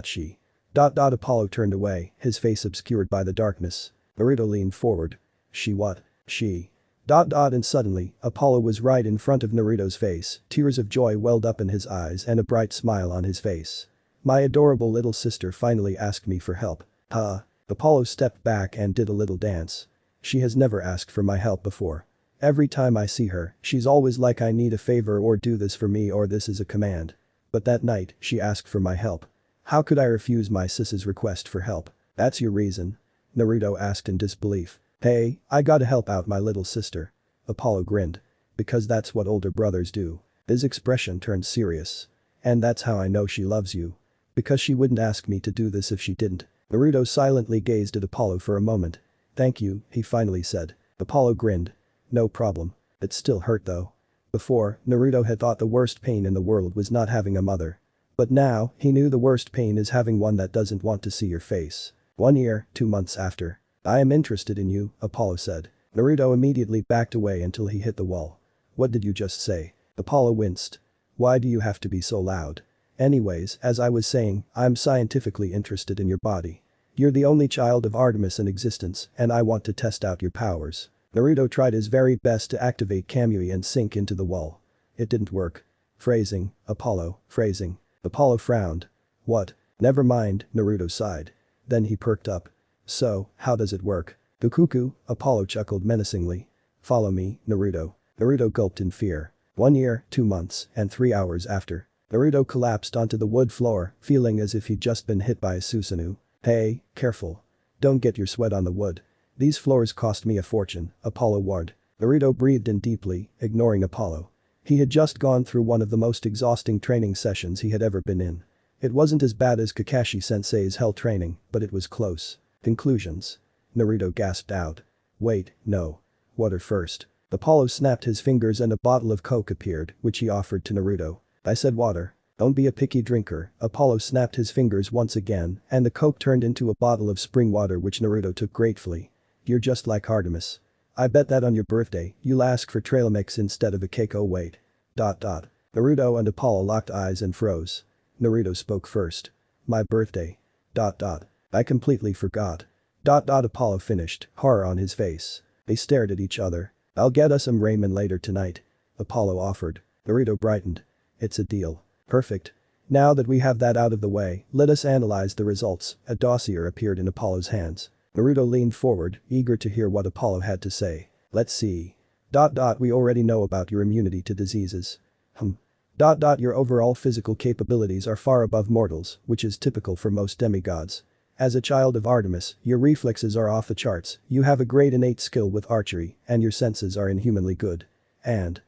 She. Apollo turned away, his face obscured by the darkness. Naruto leaned forward. She what? She. And suddenly, Apollo was right in front of Naruto's face, tears of joy welled up in his eyes and a bright smile on his face. My adorable little sister finally asked me for help. Huh? Apollo stepped back and did a little dance. She has never asked for my help before. Every time I see her, she's always like I need a favor or do this for me or this is a command. But that night, she asked for my help. How could I refuse my sis's request for help? That's your reason? Naruto asked in disbelief. Hey, I gotta help out my little sister. Apollo grinned. Because that's what older brothers do. His expression turned serious. And that's how I know she loves you. Because she wouldn't ask me to do this if she didn't. Naruto silently gazed at Apollo for a moment. Thank you, he finally said. Apollo grinned. No problem. It still hurt though. Before, Naruto had thought the worst pain in the world was not having a mother. But now, he knew the worst pain is having one that doesn't want to see your face. 1 year, 2 months after. I am interested in you, Apollo said. Naruto immediately backed away until he hit the wall. What did you just say? Apollo winced. Why do you have to be so loud? Anyways, as I was saying, I'm scientifically interested in your body. You're the only child of Artemis in existence, and I want to test out your powers. Naruto tried his very best to activate Kamui and sink into the wall. It didn't work. Phrasing, Apollo, phrasing. Apollo frowned. What? Never mind, Naruto sighed. Then he perked up. So, how does it work? Dukuku, Apollo chuckled menacingly. Follow me, Naruto. Naruto gulped in fear. 1 year, 2 months, and 3 hours after. Naruto collapsed onto the wood floor, feeling as if he'd just been hit by a Susanoo. Hey, careful. Don't get your sweat on the wood. These floors cost me a fortune, Apollo warned. Naruto breathed in deeply, ignoring Apollo. He had just gone through one of the most exhausting training sessions he had ever been in. It wasn't as bad as Kakashi-sensei's hell training, but it was close. Conclusions. Naruto gasped out. Wait, no. Water first. Apollo snapped his fingers and a bottle of Coke appeared, which he offered to Naruto. I said water. Don't be a picky drinker. Apollo snapped his fingers once again, and the Coke turned into a bottle of spring water which Naruto took gratefully. You're just like Artemis. I bet that on your birthday, you'll ask for trail mix instead of a cake. Oh wait. Naruto and Apollo locked eyes and froze. Naruto spoke first. My birthday. I completely forgot. Apollo finished, horror on his face. They stared at each other. I'll get us some ramen later tonight. Apollo offered. Naruto brightened. It's a deal. Perfect. Now that we have that out of the way, let us analyze the results. A dossier appeared in Apollo's hands. Naruto leaned forward, eager to hear what Apollo had to say. Let's see. We already know about your immunity to diseases. Your overall physical capabilities are far above mortals, which is typical for most demigods. As a child of Artemis, your reflexes are off the charts, you have a great innate skill with archery, and your senses are inhumanly good. And.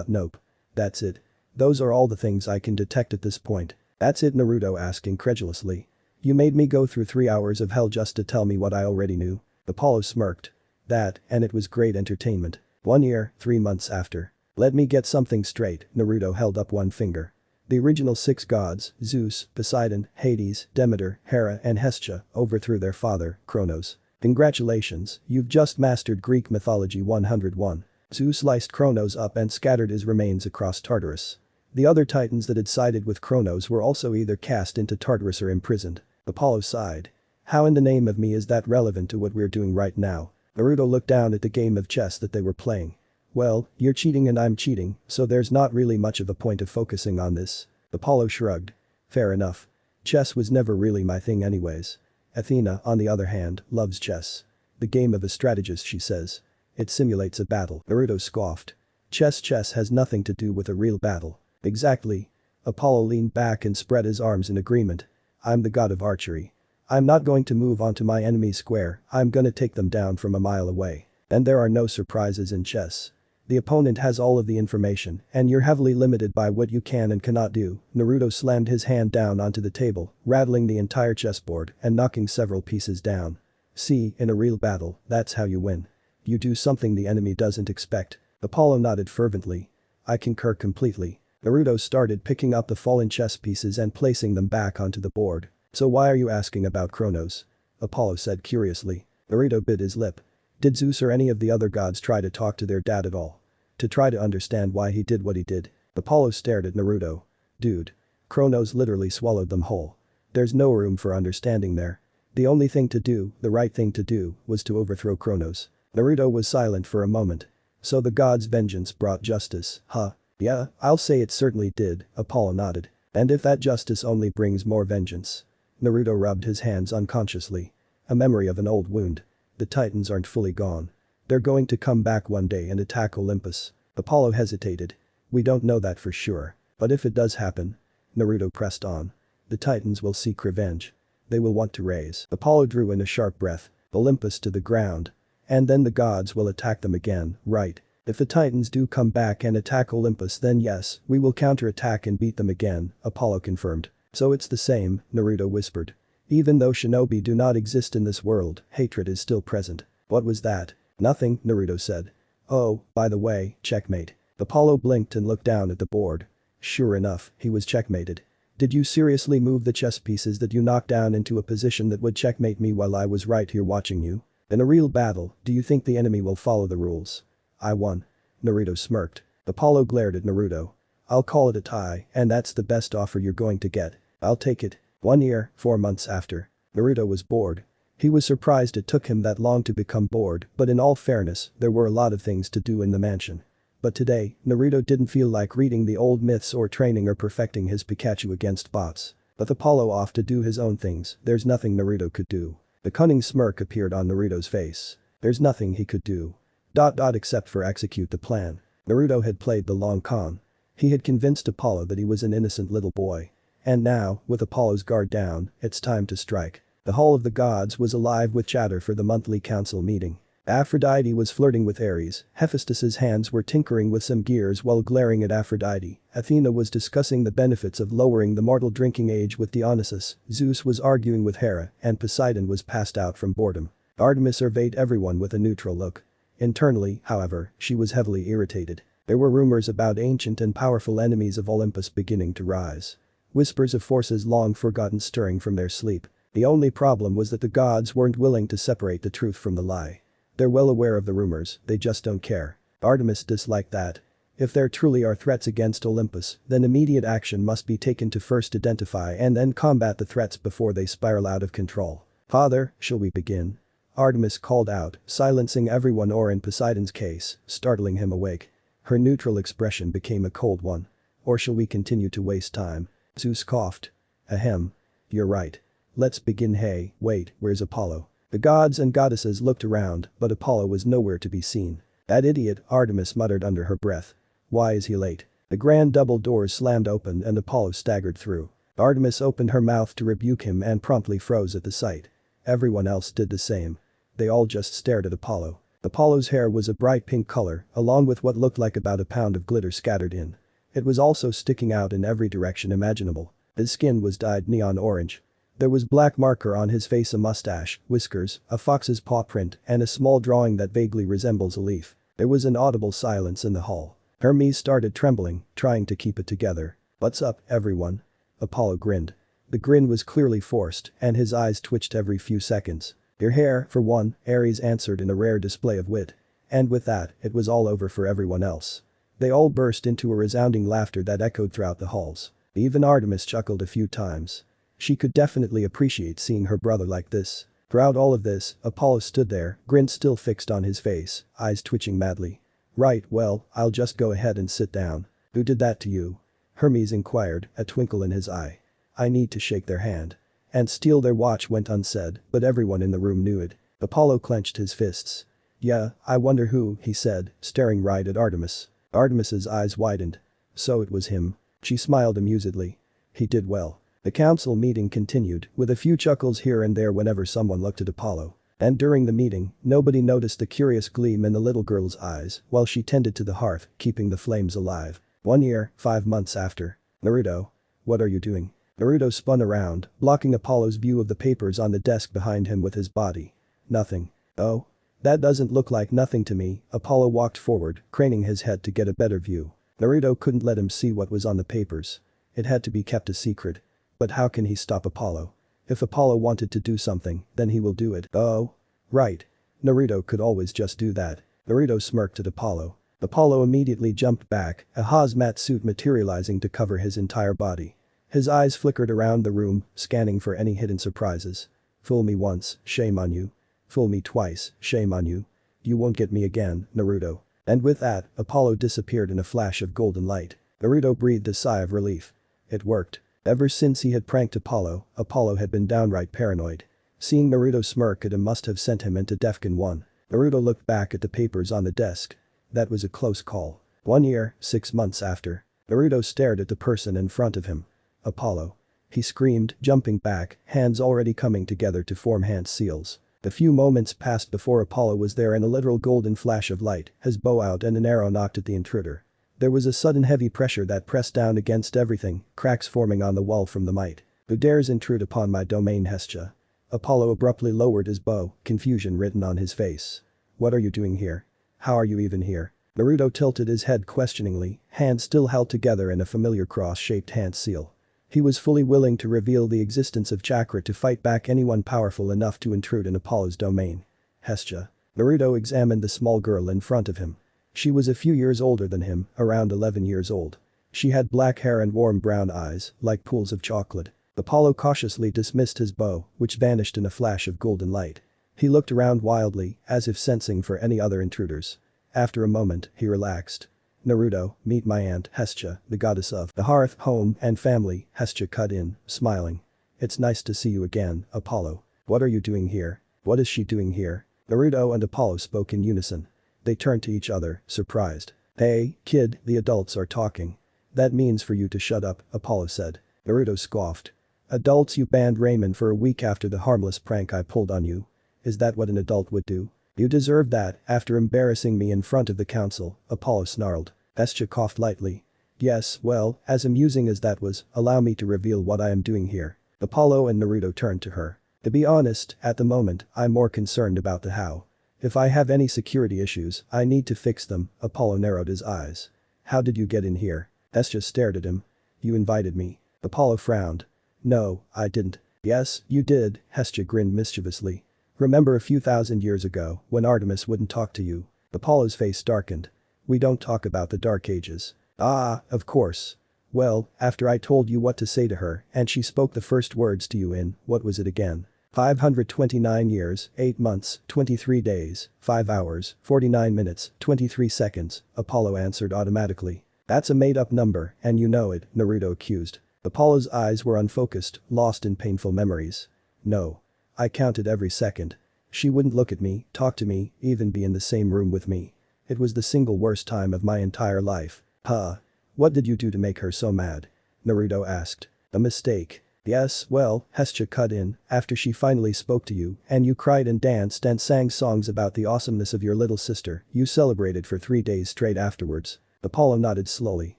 Nope. That's it. Those are all the things I can detect at this point. That's it, Naruto asked incredulously. You made me go through 3 hours of hell just to tell me what I already knew. Apollo smirked. That, and it was great entertainment. 1 year, 3 months after. Let me get something straight, Naruto held up one finger. The original 6 gods, Zeus, Poseidon, Hades, Demeter, Hera and Hestia, overthrew their father, Kronos. Congratulations, you've just mastered Greek mythology 101. Zeus sliced Kronos up and scattered his remains across Tartarus. The other titans that had sided with Kronos were also either cast into Tartarus or imprisoned. Apollo sighed. How in the name of me is that relevant to what we're doing right now? Naruto looked down at the game of chess that they were playing. Well, you're cheating and I'm cheating, so there's not really much of a point of focusing on this. Apollo shrugged. Fair enough. Chess was never really my thing anyways. Athena, on the other hand, loves chess. The game of a strategist, she says. It simulates a battle. Naruto scoffed. Chess has nothing to do with a real battle. Exactly. Apollo leaned back and spread his arms in agreement. I'm the god of archery. I'm not going to move onto my enemy's square, I'm gonna take them down from a mile away. And there are no surprises in chess. The opponent has all of the information, and you're heavily limited by what you can and cannot do. Naruto slammed his hand down onto the table, rattling the entire chessboard and knocking several pieces down. See, in a real battle, that's how you win. You do something the enemy doesn't expect. Apollo nodded fervently. I concur completely. Naruto started picking up the fallen chess pieces and placing them back onto the board. So why are you asking about Kronos? Apollo said curiously. Naruto bit his lip. Did Zeus or any of the other gods try to talk to their dad at all? To try to understand why he did what he did? Apollo stared at Naruto. Dude. Kronos literally swallowed them whole. There's no room for understanding there. The only thing to do, the right thing to do, was to overthrow Kronos. Naruto was silent for a moment. So the god's vengeance brought justice, huh? Yeah, I'll say it certainly did, Apollo nodded. And if that justice only brings more vengeance? Naruto rubbed his hands unconsciously. A memory of an old wound. The Titans aren't fully gone. They're going to come back one day and attack Olympus. Apollo hesitated. We don't know that for sure. But if it does happen. Naruto pressed on. The Titans will seek revenge. They will want to raise. Apollo drew in a sharp breath. Olympus to the ground. And then the gods will attack them again, right? If the Titans do come back and attack Olympus, then yes, we will counterattack and beat them again, Apollo confirmed. So it's the same, Naruto whispered. Even though shinobi do not exist in this world, hatred is still present. What was that? Nothing, Naruto said. Oh, by the way, checkmate. Apollo blinked and looked down at the board. Sure enough, he was checkmated. Did you seriously move the chess pieces that you knocked down into a position that would checkmate me while I was right here watching you? In a real battle, do you think the enemy will follow the rules? I won. Naruto smirked. Apollo glared at Naruto. I'll call it a tie, and that's the best offer you're going to get. I'll take it. 1 year, 4 months after. Naruto was bored. He was surprised it took him that long to become bored, but in all fairness, there were a lot of things to do in the mansion. But today, Naruto didn't feel like reading the old myths or training or perfecting his Pikachu against bots. With Apollo off to do his own things, there's nothing Naruto could do. The cunning smirk appeared on Naruto's face. There's nothing he could do. Except for execute the plan. Naruto had played the long con. He had convinced Apollo that he was an innocent little boy. And now, with Apollo's guard down, it's time to strike. The Hall of the Gods was alive with chatter for the monthly council meeting. Aphrodite was flirting with Ares, Hephaestus's hands were tinkering with some gears while glaring at Aphrodite, Athena was discussing the benefits of lowering the mortal drinking age with Dionysus, Zeus was arguing with Hera, and Poseidon was passed out from boredom. Artemis surveyed everyone with a neutral look. Internally, however, she was heavily irritated. There were rumors about ancient and powerful enemies of Olympus beginning to rise. Whispers of forces long forgotten stirring from their sleep. The only problem was that the gods weren't willing to separate the truth from the lie. They're well aware of the rumors, they just don't care. Artemis disliked that. If there truly are threats against Olympus, then immediate action must be taken to first identify and then combat the threats before they spiral out of control. Father, shall we begin? Artemis called out, silencing everyone or in Poseidon's case, startling him awake. Her neutral expression became a cold one. Or shall we continue to waste time? Zeus coughed. Ahem. You're right. Let's begin. Hey, wait, where's Apollo? The gods and goddesses looked around, but Apollo was nowhere to be seen. That idiot, Artemis muttered under her breath. Why is he late? The grand double doors slammed open and Apollo staggered through. Artemis opened her mouth to rebuke him and promptly froze at the sight. Everyone else did the same. They all just stared at Apollo. Apollo's hair was a bright pink color, along with what looked like about a pound of glitter scattered in. It was also sticking out in every direction imaginable. His skin was dyed neon orange. There was black marker on his face, a mustache, whiskers, a fox's paw print, and a small drawing that vaguely resembles a leaf. There was an audible silence in the hall. Hermes started trembling, trying to keep it together. What's up, everyone? Apollo grinned. The grin was clearly forced, and his eyes twitched every few seconds. Your hair, for one, Ares answered in a rare display of wit. And with that, it was all over for everyone else. They all burst into a resounding laughter that echoed throughout the halls. Even Artemis chuckled a few times. She could definitely appreciate seeing her brother like this. Throughout all of this, Apollo stood there, grin still fixed on his face, eyes twitching madly. Right, well, I'll just go ahead and sit down. Who did that to you? Hermes inquired, a twinkle in his eye. I need to shake their hand. And steal their watch went unsaid, but everyone in the room knew it. Apollo clenched his fists. Yeah, I wonder who, he said, staring right at Artemis. Artemis's eyes widened. So it was him. She smiled amusedly. He did well. The council meeting continued, with a few chuckles here and there whenever someone looked at Apollo. And during the meeting, nobody noticed the curious gleam in the little girl's eyes while she tended to the hearth, keeping the flames alive. 1 year, 5 months after. Naruto. What are you doing? Naruto spun around, blocking Apollo's view of the papers on the desk behind him with his body. Nothing. Oh? That doesn't look like nothing to me. Apollo walked forward, craning his head to get a better view. Naruto couldn't let him see what was on the papers. It had to be kept a secret. But how can he stop Apollo? If Apollo wanted to do something, then he will do it. Oh? Right. Naruto could always just do that. Naruto smirked at Apollo. Apollo immediately jumped back, a hazmat suit materializing to cover his entire body. His eyes flickered around the room, scanning for any hidden surprises. Fool me once, shame on you. Fool me twice, shame on you. You won't get me again, Naruto. And with that, Apollo disappeared in a flash of golden light. Naruto breathed a sigh of relief. It worked. Ever since he had pranked Apollo, Apollo had been downright paranoid. Seeing Naruto smirk at him must have sent him into Defcon 1. Naruto looked back at the papers on the desk. That was a close call. 1 year, 6 months after. Naruto stared at the person in front of him. Apollo. He screamed, jumping back, hands already coming together to form hand seals. A few moments passed before Apollo was there in a literal golden flash of light, his bow out and an arrow knocked at the intruder. There was a sudden heavy pressure that pressed down against everything, cracks forming on the wall from the might. Who dares intrude upon my domain, Hestia? Apollo abruptly lowered his bow, confusion written on his face. What are you doing here? How are you even here? Naruto tilted his head questioningly, hands still held together in a familiar cross-shaped hand seal. He was fully willing to reveal the existence of chakra to fight back anyone powerful enough to intrude in Apollo's domain. Hestia. Naruto examined the small girl in front of him. She was a few years older than him, around 11 years old. She had black hair and warm brown eyes, like pools of chocolate. Apollo cautiously dismissed his bow, which vanished in a flash of golden light. He looked around wildly, as if sensing for any other intruders. After a moment, he relaxed. Naruto, meet my aunt, Hestia, the goddess of the hearth, home, and family, Hestia cut in, smiling. It's nice to see you again, Apollo. What are you doing here? What is she doing here? Naruto and Apollo spoke in unison. They turned to each other, surprised. Hey, kid, the adults are talking. That means for you to shut up, Apollo said. Naruto scoffed. Adults, you banned Raymond for a week after the harmless prank I pulled on you. Is that what an adult would do? You deserve that after embarrassing me in front of the council, Apollo snarled. Hestia coughed lightly. Yes, well, as amusing as that was, allow me to reveal what I am doing here. Apollo and Naruto turned to her. To be honest, at the moment, I'm more concerned about the how. If I have any security issues, I need to fix them, Apollo narrowed his eyes. How did you get in here? Hestia stared at him. You invited me. Apollo frowned. No, I didn't. Yes, you did, Hestia grinned mischievously. Remember a few thousand years ago, when Artemis wouldn't talk to you? Apollo's face darkened. We don't talk about the Dark Ages. Ah, of course. Well, after I told you what to say to her, and she spoke the first words to you in, what was it again? 529 years, 8 months, 23 days, 5 hours, 49 minutes, 23 seconds, Apollo answered automatically. That's a made-up number, and you know it, Naruto accused. Apollo's eyes were unfocused, lost in painful memories. No. I counted every second. She wouldn't look at me, talk to me, even be in the same room with me. It was the single worst time of my entire life. Huh. What did you do to make her so mad? Naruto asked. A mistake. Yes, well, Hestia cut in, after she finally spoke to you, and you cried and danced and sang songs about the awesomeness of your little sister, you celebrated for 3 days straight afterwards. Apollo nodded slowly.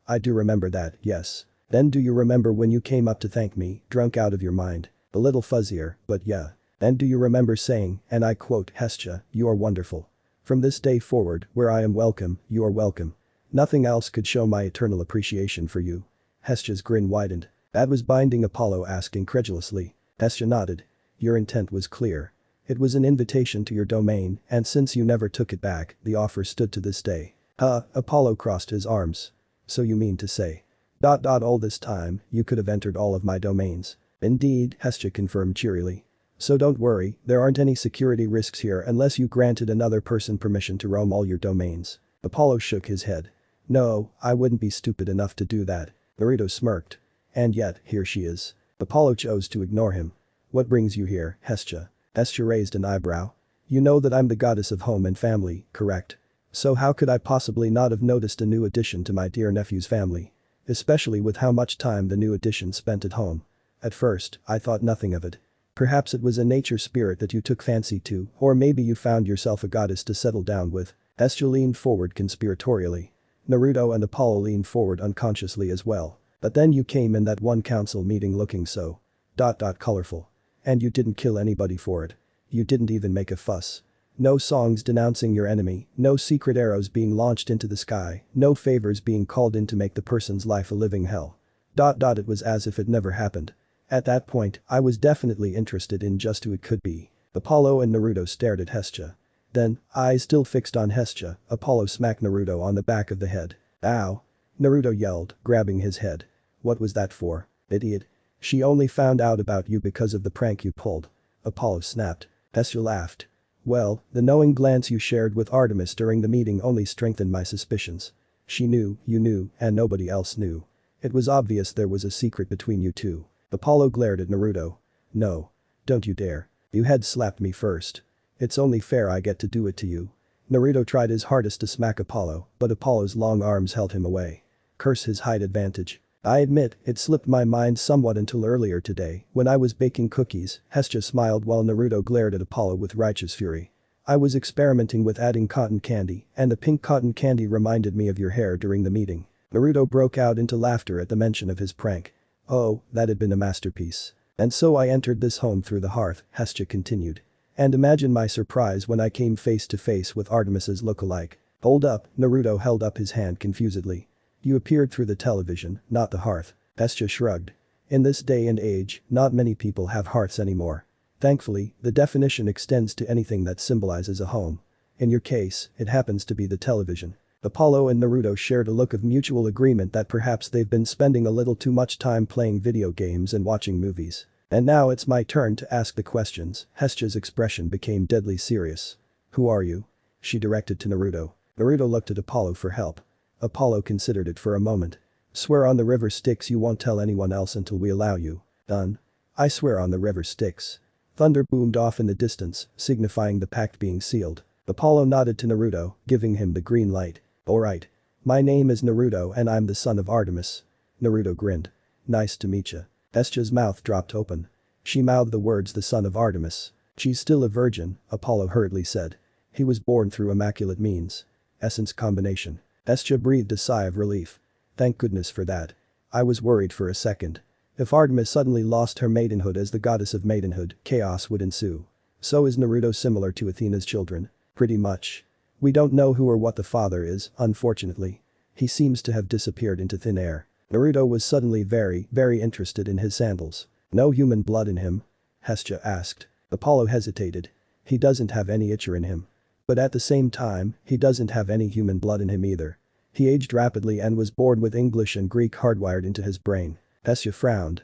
I do remember that, yes. Then do you remember when you came up to thank me, drunk out of your mind? A little fuzzier, but yeah. Then do you remember saying, and I quote, Hestia, you are wonderful. From this day forward, where I am welcome, you are welcome. Nothing else could show my eternal appreciation for you. Hestia's grin widened. That was binding, Apollo asked incredulously. Hestia nodded. Your intent was clear. It was an invitation to your domain, and since you never took it back, the offer stood to this day. Apollo crossed his arms. So you mean to say. All this time, you could have entered all of my domains. Indeed, Hestia confirmed cheerily. So don't worry, there aren't any security risks here unless you granted another person permission to roam all your domains. Apollo shook his head. No, I wouldn't be stupid enough to do that. Naruto smirked. And yet, here she is. Apollo chose to ignore him. What brings you here, Hestia? Hestia raised an eyebrow. You know that I'm the goddess of home and family, correct? So how could I possibly not have noticed a new addition to my dear nephew's family? Especially with how much time the new addition spent at home. At first, I thought nothing of it. Perhaps it was a nature spirit that you took fancy to, or maybe you found yourself a goddess to settle down with. Hestia leaned forward conspiratorially. Naruto and Apollo leaned forward unconsciously as well. But then you came in that one council meeting looking so. Colorful. And you didn't kill anybody for it. You didn't even make a fuss. No songs denouncing your enemy, no secret arrows being launched into the sky, no favors being called in to make the person's life a living hell. It was as if it never happened. At that point, I was definitely interested in just who it could be. Apollo and Naruto stared at Hestia. Then, eyes still fixed on Hestia, Apollo smacked Naruto on the back of the head. Ow! Naruto yelled, grabbing his head. What was that for, idiot? She only found out about you because of the prank you pulled. Apollo snapped. Hestia laughed. Well, the knowing glance you shared with Artemis during the meeting only strengthened my suspicions. She knew, you knew, and nobody else knew. It was obvious there was a secret between you two. Apollo glared at Naruto. No. Don't you dare. You had slapped me first. It's only fair I get to do it to you. Naruto tried his hardest to smack Apollo, but Apollo's long arms held him away. Curse his height advantage. I admit, it slipped my mind somewhat until earlier today, when I was baking cookies. Hestia smiled while Naruto glared at Apollo with righteous fury. I was experimenting with adding cotton candy, and the pink cotton candy reminded me of your hair during the meeting. Naruto broke out into laughter at the mention of his prank. Oh, that had been a masterpiece. And so I entered this home through the hearth, Hestia continued. And imagine my surprise when I came face to face with Artemis's look-alike. Hold up, Naruto held up his hand confusedly. You appeared through the television, not the hearth. Hestia shrugged. In this day and age, not many people have hearths anymore. Thankfully, the definition extends to anything that symbolizes a home. In your case, it happens to be the television. Apollo and Naruto shared a look of mutual agreement that perhaps they've been spending a little too much time playing video games and watching movies. And now it's my turn to ask the questions. Hestia's expression became deadly serious. Who are you? She directed to Naruto. Naruto looked at Apollo for help. Apollo considered it for a moment. Swear on the river Styx you won't tell anyone else until we allow you. Done. I swear on the river Styx. Thunder boomed off in the distance, signifying the pact being sealed. Apollo nodded to Naruto, giving him the green light. Alright. My name is Naruto and I'm the son of Artemis. Naruto grinned. Nice to meet ya. Hestia's mouth dropped open. She mouthed the words the son of Artemis. She's still a virgin, Apollo hurriedly said. He was born through immaculate means. Essence combination. Hestia breathed a sigh of relief. Thank goodness for that. I was worried for a second. If Artemis suddenly lost her maidenhood as the goddess of maidenhood, chaos would ensue. So is Naruto similar to Athena's children? Pretty much. We don't know who or what the father is, unfortunately. He seems to have disappeared into thin air. Naruto was suddenly very interested in his sandals. No human blood in him? Hestia asked. Apollo hesitated. He doesn't have any Ichor in him. But at the same time, he doesn't have any human blood in him either. He aged rapidly and was born with English and Greek hardwired into his brain. Hestia frowned.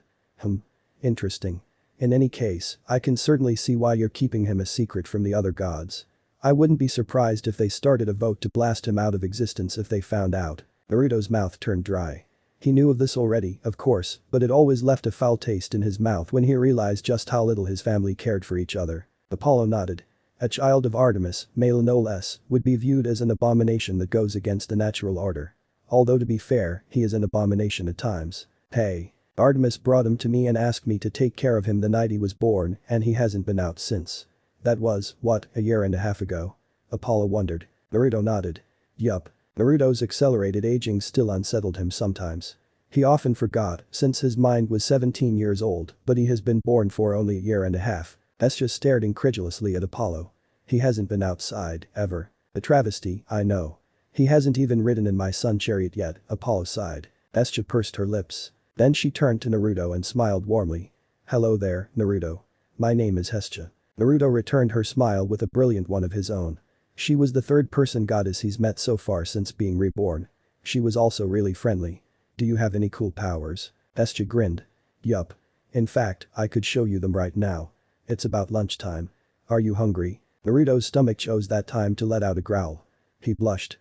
Interesting. In any case, I can certainly see why you're keeping him a secret from the other gods. I wouldn't be surprised if they started a vote to blast him out of existence if they found out. Naruto's mouth turned dry. He knew of this already, of course, but it always left a foul taste in his mouth when he realized just how little his family cared for each other. Apollo nodded. A child of Artemis, male no less, would be viewed as an abomination that goes against the natural order. Although to be fair, he is an abomination at times. Hey. Artemis brought him to me and asked me to take care of him the night he was born and he hasn't been out since. That was, what, a year and a half ago? Apollo wondered. Naruto nodded. Yup. Naruto's accelerated aging still unsettled him sometimes. He often forgot, since his mind was 17 years old, but he has been born for only a year and a half. Hestia stared incredulously at Apollo. He hasn't been outside, ever. A travesty, I know. He hasn't even ridden in my sun chariot yet, Apollo sighed. Hestia pursed her lips. Then she turned to Naruto and smiled warmly. Hello there, Naruto. My name is Hestia. Naruto returned her smile with a brilliant one of his own. She was the third-person goddess he's met so far since being reborn. She was also really friendly. Do you have any cool powers? Hestia grinned. Yup. In fact, I could show you them right now. It's about lunchtime. Are you hungry? Naruto's stomach chose that time to let out a growl. He blushed.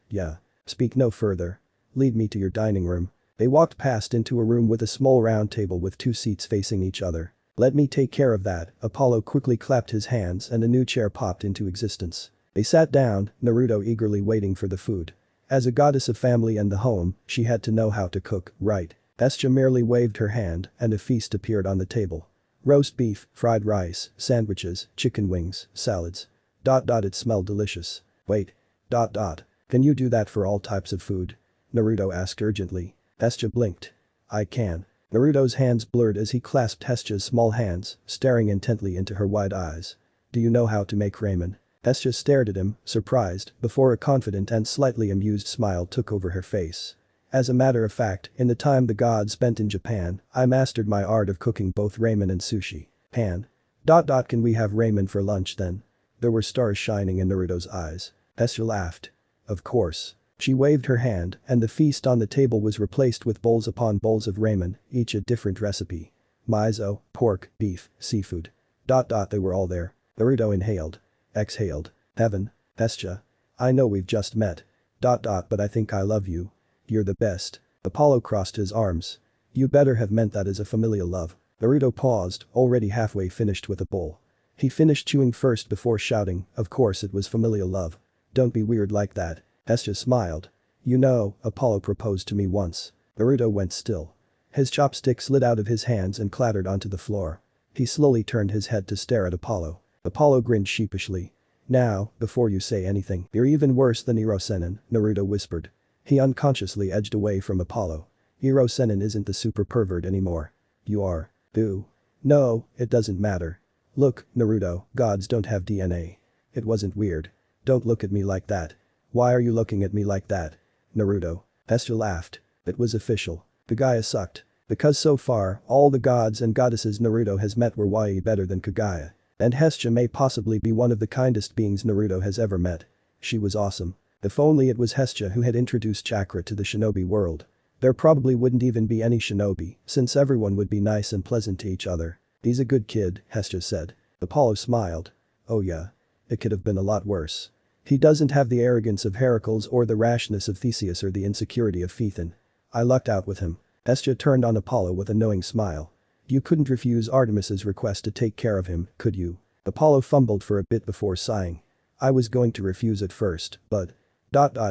Yeah. Speak no further. Lead me to your dining room. They walked past into a room with a small round table with two seats facing each other. Let me take care of that, Apollo quickly clapped his hands and a new chair popped into existence. They sat down, Naruto eagerly waiting for the food. As a goddess of family and the home, she had to know how to cook, right? Hestia merely waved her hand and a feast appeared on the table. Roast beef, fried rice, sandwiches, chicken wings, salads. It smelled delicious. Wait. Can you do that for all types of food? Naruto asked urgently. Hestia blinked. I can. Naruto's hands blurred as he clasped Hestia's small hands, staring intently into her wide eyes. Do you know how to make ramen? Hestia stared at him, surprised, before a confident and slightly amused smile took over her face. As a matter of fact, in the time the god spent in Japan, I mastered my art of cooking both ramen and sushi. Can we have ramen for lunch then? There were stars shining in Naruto's eyes. Hestia laughed. Of course. She waved her hand, and the feast on the table was replaced with bowls upon bowls of ramen, each a different recipe. Miso, pork, beef, seafood. They were all there. Naruto inhaled. Exhaled. Heaven. Hestia. I know we've just met. But I think I love you. You're the best. Apollo crossed his arms. You better have meant that as a familial love. Naruto paused, already halfway finished with a bowl. He finished chewing first before shouting, of course it was familial love. Don't be weird like that. Hestia smiled. You know, Apollo proposed to me once. Naruto went still. His chopstick slid out of his hands and clattered onto the floor. He slowly turned his head to stare at Apollo. Apollo grinned sheepishly. Now, before you say anything, you're even worse than Iro-sennin, Naruto whispered. He unconsciously edged away from Apollo. Iro-sennin isn't the super pervert anymore. You are. Boo. No, it doesn't matter. Look, Naruto, gods don't have DNA. It wasn't weird. Don't look at me like that. Why are you looking at me like that? Naruto. Hestia laughed. It was official. Kagaya sucked. Because so far, all the gods and goddesses Naruto has met were way better than Kagaya. And Hestia may possibly be one of the kindest beings Naruto has ever met. She was awesome. If only it was Hestia who had introduced chakra to the shinobi world. There probably wouldn't even be any shinobi, since everyone would be nice and pleasant to each other. He's a good kid, Hestia said. Apollo smiled. Oh yeah. It could have been a lot worse. He doesn't have the arrogance of Heracles or the rashness of Theseus or the insecurity of Phaethon. I lucked out with him. Hestia turned on Apollo with a knowing smile. You couldn't refuse Artemis's request to take care of him, could you? Apollo fumbled for a bit before sighing. I was going to refuse at first, but…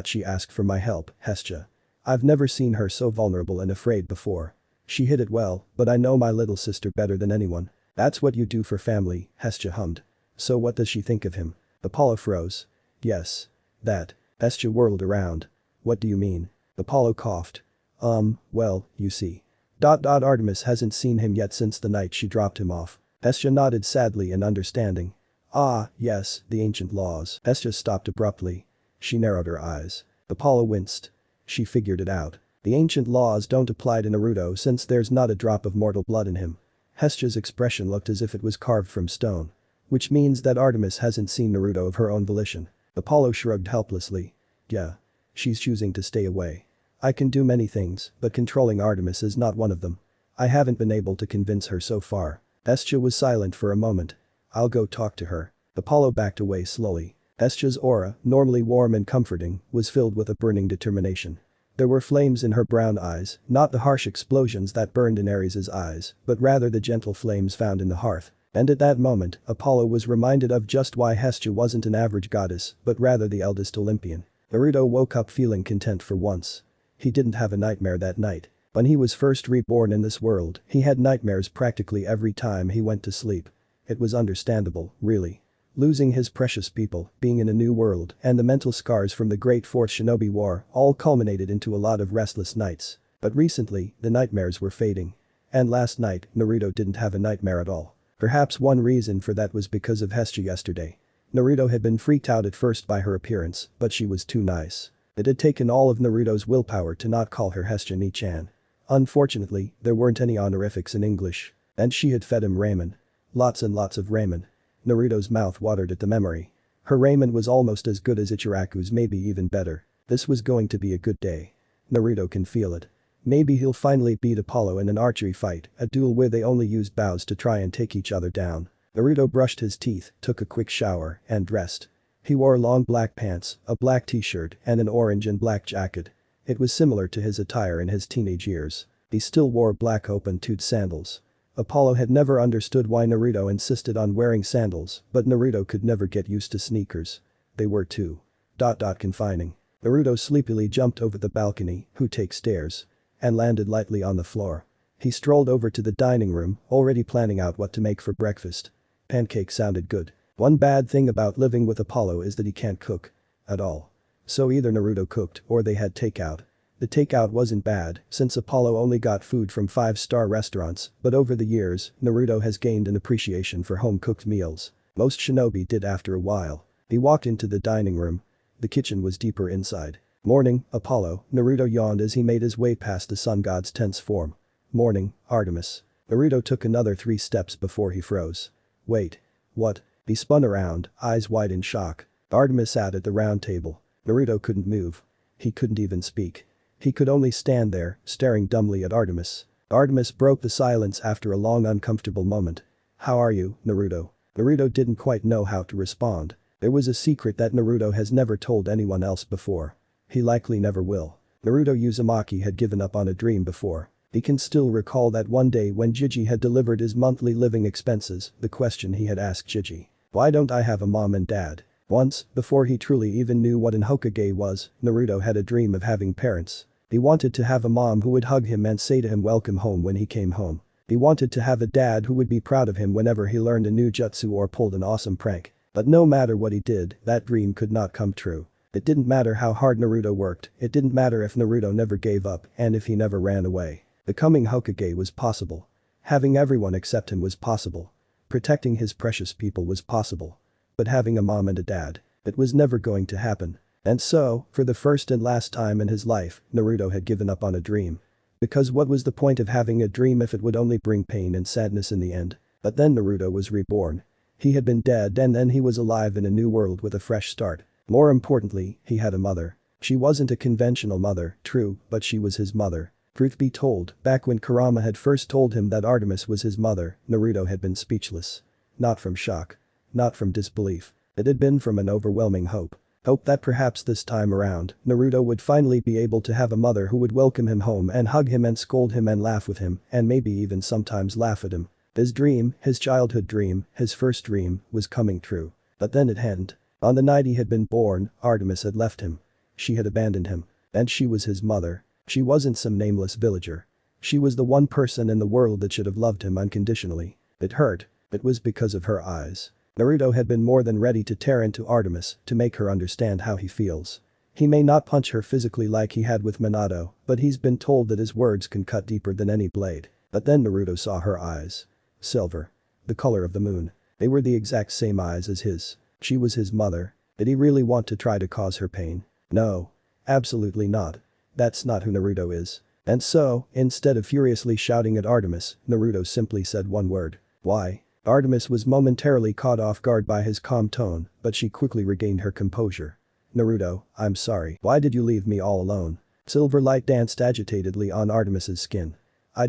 She asked for my help, Hestia. I've never seen her so vulnerable and afraid before. She hid it well, but I know my little sister better than anyone. That's what you do for family, Hestia hummed. So what does she think of him? Apollo froze. Yes. That. Hestia whirled around. What do you mean? Apollo coughed. Well, you see. Artemis hasn't seen him yet since the night she dropped him off. Hestia nodded sadly and understanding. Ah, yes, the ancient laws. Hestia stopped abruptly. She narrowed her eyes. Apollo winced. She figured it out. The ancient laws don't apply to Naruto since there's not a drop of mortal blood in him. Hestia's expression looked as if it was carved from stone. Which means that Artemis hasn't seen Naruto of her own volition. Apollo shrugged helplessly. Yeah. She's choosing to stay away. I can do many things, but controlling Artemis is not one of them. I haven't been able to convince her so far. Hestia was silent for a moment. I'll go talk to her. Apollo backed away slowly. Hestia's aura, normally warm and comforting, was filled with a burning determination. There were flames in her brown eyes, not the harsh explosions that burned in Ares' eyes, but rather the gentle flames found in the hearth. And at that moment, Apollo was reminded of just why Hestia wasn't an average goddess, but rather the eldest Olympian. Naruto woke up feeling content for once. He didn't have a nightmare that night. When he was first reborn in this world, he had nightmares practically every time he went to sleep. It was understandable, really. Losing his precious people, being in a new world, and the mental scars from the Great Fourth Shinobi War all culminated into a lot of restless nights. But recently, the nightmares were fading. And last night, Naruto didn't have a nightmare at all. Perhaps one reason for that was because of Hestia yesterday. Naruto had been freaked out at first by her appearance, but she was too nice. It had taken all of Naruto's willpower to not call her Hestia Ni-chan. Unfortunately, there weren't any honorifics in English. And she had fed him ramen. Lots and lots of ramen. Naruto's mouth watered at the memory. Her ramen was almost as good as Ichiraku's, maybe even better. This was going to be a good day. Naruto can feel it. Maybe he'll finally beat Apollo in an archery fight, a duel where they only used bows to try and take each other down. Naruto brushed his teeth, took a quick shower, and dressed. He wore long black pants, a black t-shirt, and an orange and black jacket. It was similar to his attire in his teenage years. He still wore black open-toed sandals. Apollo had never understood why Naruto insisted on wearing sandals, but Naruto could never get used to sneakers. They were too… confining. Naruto sleepily jumped over the balcony, who take stairs, and landed lightly on the floor. He strolled over to the dining room, already planning out what to make for breakfast. Pancake sounded good. One bad thing about living with Apollo is that he can't cook. At all. So either Naruto cooked or they had takeout. The takeout wasn't bad, since Apollo only got food from 5-star restaurants, but over the years, Naruto has gained an appreciation for home-cooked meals. Most shinobi did after a while. He walked into the dining room. The kitchen was deeper inside. Morning, Apollo, Naruto yawned as he made his way past the sun god's tense form. Morning, Artemis. Naruto took another 3 steps before he froze. Wait. What? He spun around, eyes wide in shock. Artemis sat at the round table. Naruto couldn't move. He couldn't even speak. He could only stand there, staring dumbly at Artemis. Artemis broke the silence after a long uncomfortable moment. How are you, Naruto? Naruto didn't quite know how to respond. There was a secret that Naruto has never told anyone else before. He likely never will. Naruto Uzumaki had given up on a dream before. He can still recall that one day when Jiji had delivered his monthly living expenses, the question he had asked Jiji. Why don't I have a mom and dad? Once, before he truly even knew what an Hokage was, Naruto had a dream of having parents. He wanted to have a mom who would hug him and say to him welcome home when he came home. He wanted to have a dad who would be proud of him whenever he learned a new jutsu or pulled an awesome prank. But no matter what he did, that dream could not come true. It didn't matter how hard Naruto worked, it didn't matter if Naruto never gave up and if he never ran away. Becoming Hokage was possible. Having everyone accept him was possible. Protecting his precious people was possible. But having a mom and a dad, it was never going to happen. And so, for the first and last time in his life, Naruto had given up on a dream. Because what was the point of having a dream if it would only bring pain and sadness in the end? But then Naruto was reborn. He had been dead and then he was alive in a new world with a fresh start. More importantly, he had a mother. She wasn't a conventional mother, true, but she was his mother. Truth be told, back when Kurama had first told him that Artemis was his mother, Naruto had been speechless. Not from shock. Not from disbelief. It had been from an overwhelming hope. Hope that perhaps this time around, Naruto would finally be able to have a mother who would welcome him home and hug him and scold him and laugh with him and maybe even sometimes laugh at him. His dream, his childhood dream, his first dream, was coming true. But then it hadn't. On the night he had been born, Artemis had left him. She had abandoned him. And she was his mother. She wasn't some nameless villager. She was the one person in the world that should have loved him unconditionally. It hurt. It was because of her eyes. Naruto had been more than ready to tear into Artemis to make her understand how he feels. He may not punch her physically like he had with Minato, but he's been told that his words can cut deeper than any blade. But then Naruto saw her eyes. Silver. The color of the moon. They were the exact same eyes as his. She was his mother. Did he really want to try to cause her pain? No. Absolutely not. That's not who Naruto is. And so, instead of furiously shouting at Artemis, Naruto simply said one word. Why? Artemis was momentarily caught off guard by his calm tone, but she quickly regained her composure. Naruto, I'm sorry. Why did you leave me all alone? Silver light danced agitatedly on Artemis's skin. I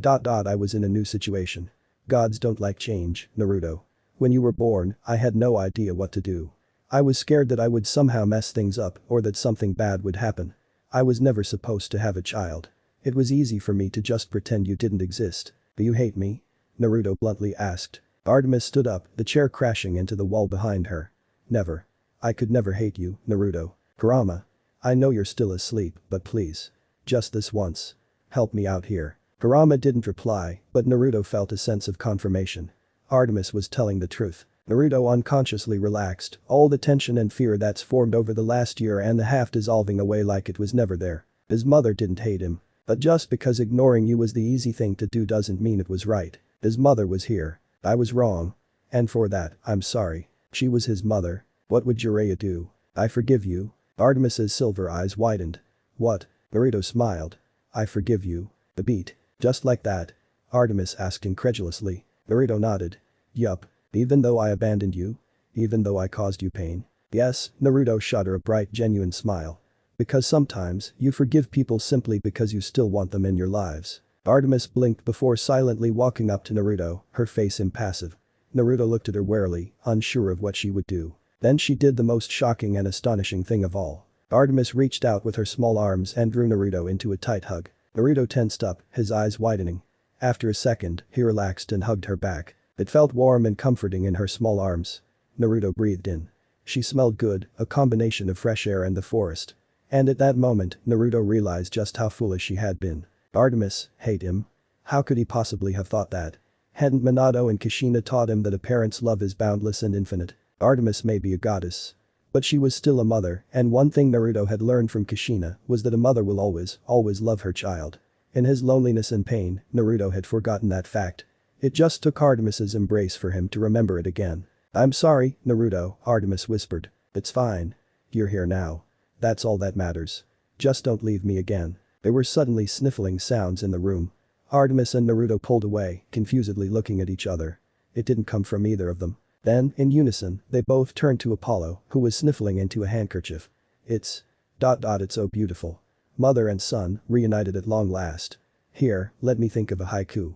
was in a new situation. Gods don't like change, Naruto. When you were born, I had no idea what to do. I was scared that I would somehow mess things up or that something bad would happen. I was never supposed to have a child. It was easy for me to just pretend you didn't exist. Do you hate me? Naruto bluntly asked. Artemis stood up, the chair crashing into the wall behind her. Never. I could never hate you, Naruto. Kurama. I know you're still asleep, but please. Just this once. Help me out here. Kurama didn't reply, but Naruto felt a sense of confirmation. Artemis was telling the truth. Naruto unconsciously relaxed, all the tension and fear that's formed over the last year and a half dissolving away like it was never there. His mother didn't hate him. But just because ignoring you was the easy thing to do doesn't mean it was right. His mother was here. I was wrong. And for that, I'm sorry. She was his mother. What would Jiraiya do? I forgive you. Artemis's silver eyes widened. What? Naruto smiled. I forgive you. The beat. Just like that? Artemis asked incredulously. Naruto nodded. Yup. Even though I abandoned you? Even though I caused you pain? Yes, Naruto shot her a bright genuine smile. Because sometimes, you forgive people simply because you still want them in your lives. Artemis blinked before silently walking up to Naruto, her face impassive. Naruto looked at her warily, unsure of what she would do. Then she did the most shocking and astonishing thing of all. Artemis reached out with her small arms and drew Naruto into a tight hug. Naruto tensed up, his eyes widening. After a second, he relaxed and hugged her back. It felt warm and comforting in her small arms. Naruto breathed in. She smelled good, a combination of fresh air and the forest. And at that moment, Naruto realized just how foolish she had been. Artemis, hate him? How could he possibly have thought that? Hadn't Minato and Kushina taught him that a parent's love is boundless and infinite? Artemis may be a goddess. But she was still a mother, and one thing Naruto had learned from Kushina was that a mother will always love her child. In his loneliness and pain, Naruto had forgotten that fact. It just took Artemis's embrace for him to remember it again. "I'm sorry, Naruto," Artemis whispered. "It's fine. You're here now. That's all that matters. Just don't leave me again." There were suddenly sniffling sounds in the room. Artemis and Naruto pulled away, confusedly looking at each other. It didn't come from either of them. Then, in unison, they both turned to Apollo, who was sniffling into a handkerchief. It's so beautiful. Mother and son, reunited at long last. Here, let me think of a haiku.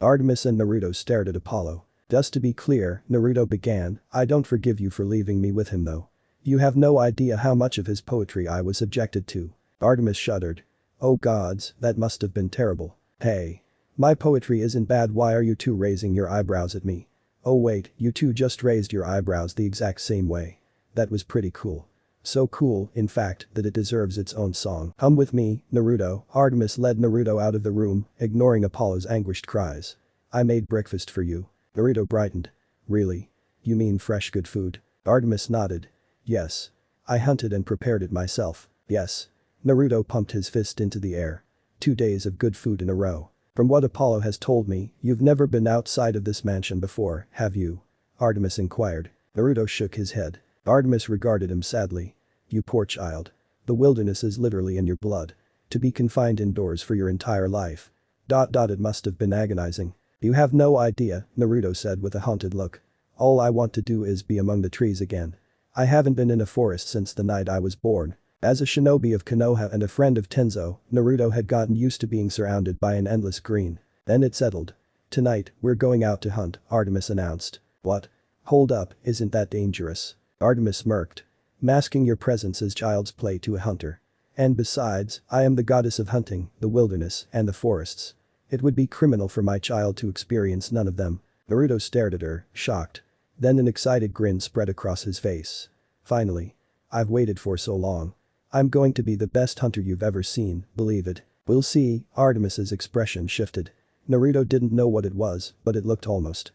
Artemis and Naruto stared at Apollo. "Just to be clear," Naruto began, "I don't forgive you for leaving me with him though. You have no idea how much of his poetry I was subjected to." Artemis shuddered. "Oh gods, that must have been terrible. Hey. My poetry isn't bad, why are you two raising your eyebrows at me? Oh wait, you two just raised your eyebrows the exact same way. That was pretty cool. So cool, in fact, that it deserves its own song. Come with me, Naruto." Artemis led Naruto out of the room, ignoring Apollo's anguished cries. "I made breakfast for you." Naruto brightened. "Really? You mean fresh good food?" Artemis nodded. "Yes. I hunted and prepared it myself, yes." Naruto pumped his fist into the air. 2 days of good food in a row. "From what Apollo has told me, you've never been outside of this mansion before, have you?" Artemis inquired. Naruto shook his head. Artemis regarded him sadly. "You poor child. The wilderness is literally in your blood. To be confined indoors for your entire life. It must have been agonizing." "You have no idea," Naruto said with a haunted look. "All I want to do is be among the trees again. I haven't been in a forest since the night I was born." As a shinobi of Konoha and a friend of Tenzo, Naruto had gotten used to being surrounded by an endless green. Then it settled. "Tonight, we're going out to hunt," Artemis announced. "What? Hold up, isn't that dangerous?" Artemis smirked. "Masking your presence is child's play to a hunter. And besides, I am the goddess of hunting, the wilderness, and the forests. It would be criminal for my child to experience none of them." Naruto stared at her, shocked. Then an excited grin spread across his face. "Finally. I've waited for so long. I'm going to be the best hunter you've ever seen, believe it." "We'll see." Artemis's expression shifted. Naruto didn't know what it was, but it looked almost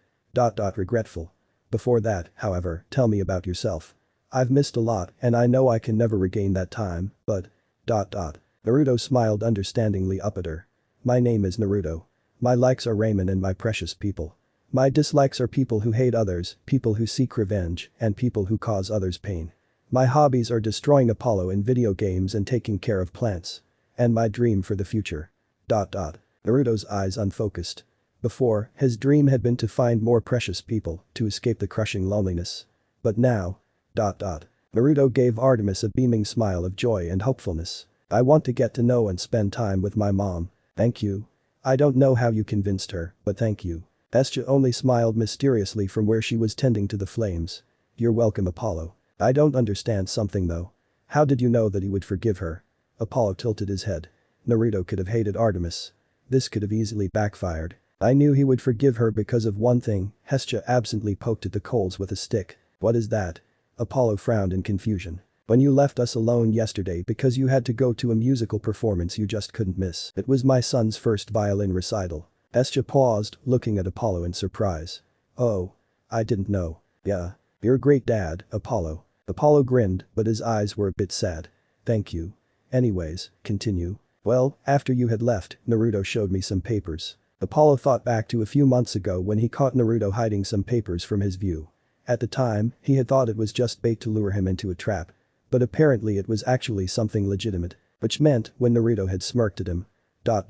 regretful. "Before that, however, tell me about yourself. I've missed a lot and I know I can never regain that time, but. Naruto smiled understandingly up at her. "My name is Naruto. My likes are ramen and my precious people. My dislikes are people who hate others, people who seek revenge, and people who cause others pain. My hobbies are destroying Apollo in video games and taking care of plants. And my dream for the future. Naruto's eyes unfocused. Before, his dream had been to find more precious people, to escape the crushing loneliness. But now. Naruto gave Artemis a beaming smile of joy and hopefulness. "I want to get to know and spend time with my mom. Thank you. I don't know how you convinced her, but thank you." Hestia only smiled mysteriously from where she was tending to the flames. "You're welcome, Apollo. I don't understand something though. How did you know that he would forgive her?" Apollo tilted his head. Naruto could have hated Artemis. This could have easily backfired. "I knew he would forgive her because of one thing." Hestia absently poked at the coals with a stick. "What is that?" Apollo frowned in confusion. "When you left us alone yesterday because you had to go to a musical performance you just couldn't miss. It was my son's first violin recital." Hestia paused, looking at Apollo in surprise. "Oh. I didn't know." "Yeah. You're a great dad, Apollo." Apollo grinned, but his eyes were a bit sad. "Thank you. Anyways, continue." "Well, after you had left, Naruto showed me some papers." Apollo thought back to a few months ago when he caught Naruto hiding some papers from his view. At the time, he had thought it was just bait to lure him into a trap. But apparently it was actually something legitimate. Which meant, when Naruto had smirked at him. Had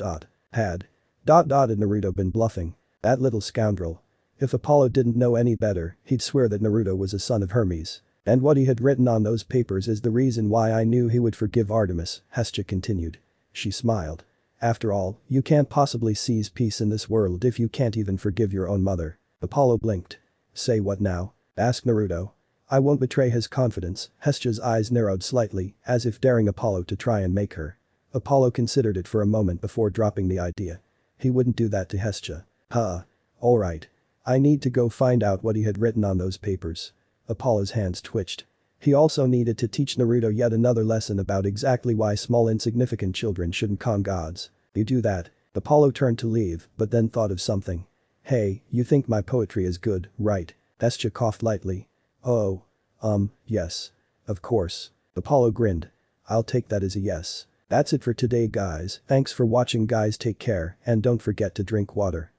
Naruto been bluffing? That little scoundrel. If Apollo didn't know any better, he'd swear that Naruto was a son of Hermes. "And what he had written on those papers is the reason why I knew he would forgive Artemis," Hestia continued. She smiled. "After all, you can't possibly seize peace in this world if you can't even forgive your own mother." Apollo blinked. "Say what now?" asked Naruto. "I won't betray his confidence." Hestia's eyes narrowed slightly, as if daring Apollo to try and make her. Apollo considered it for a moment before dropping the idea. He wouldn't do that to Hestia. Alright. I need to go find out what he had written on those papers." Apollo's hands twitched. He also needed to teach Naruto yet another lesson about exactly why small insignificant children shouldn't con gods. "You do that." Apollo turned to leave, but then thought of something. Hey, you think my poetry is good, right? Dasha coughed lightly. Oh. Yes. Of course. Apollo grinned. I'll take that as a yes. That's it for today guys, thanks for watching guys, take care and don't forget to drink water.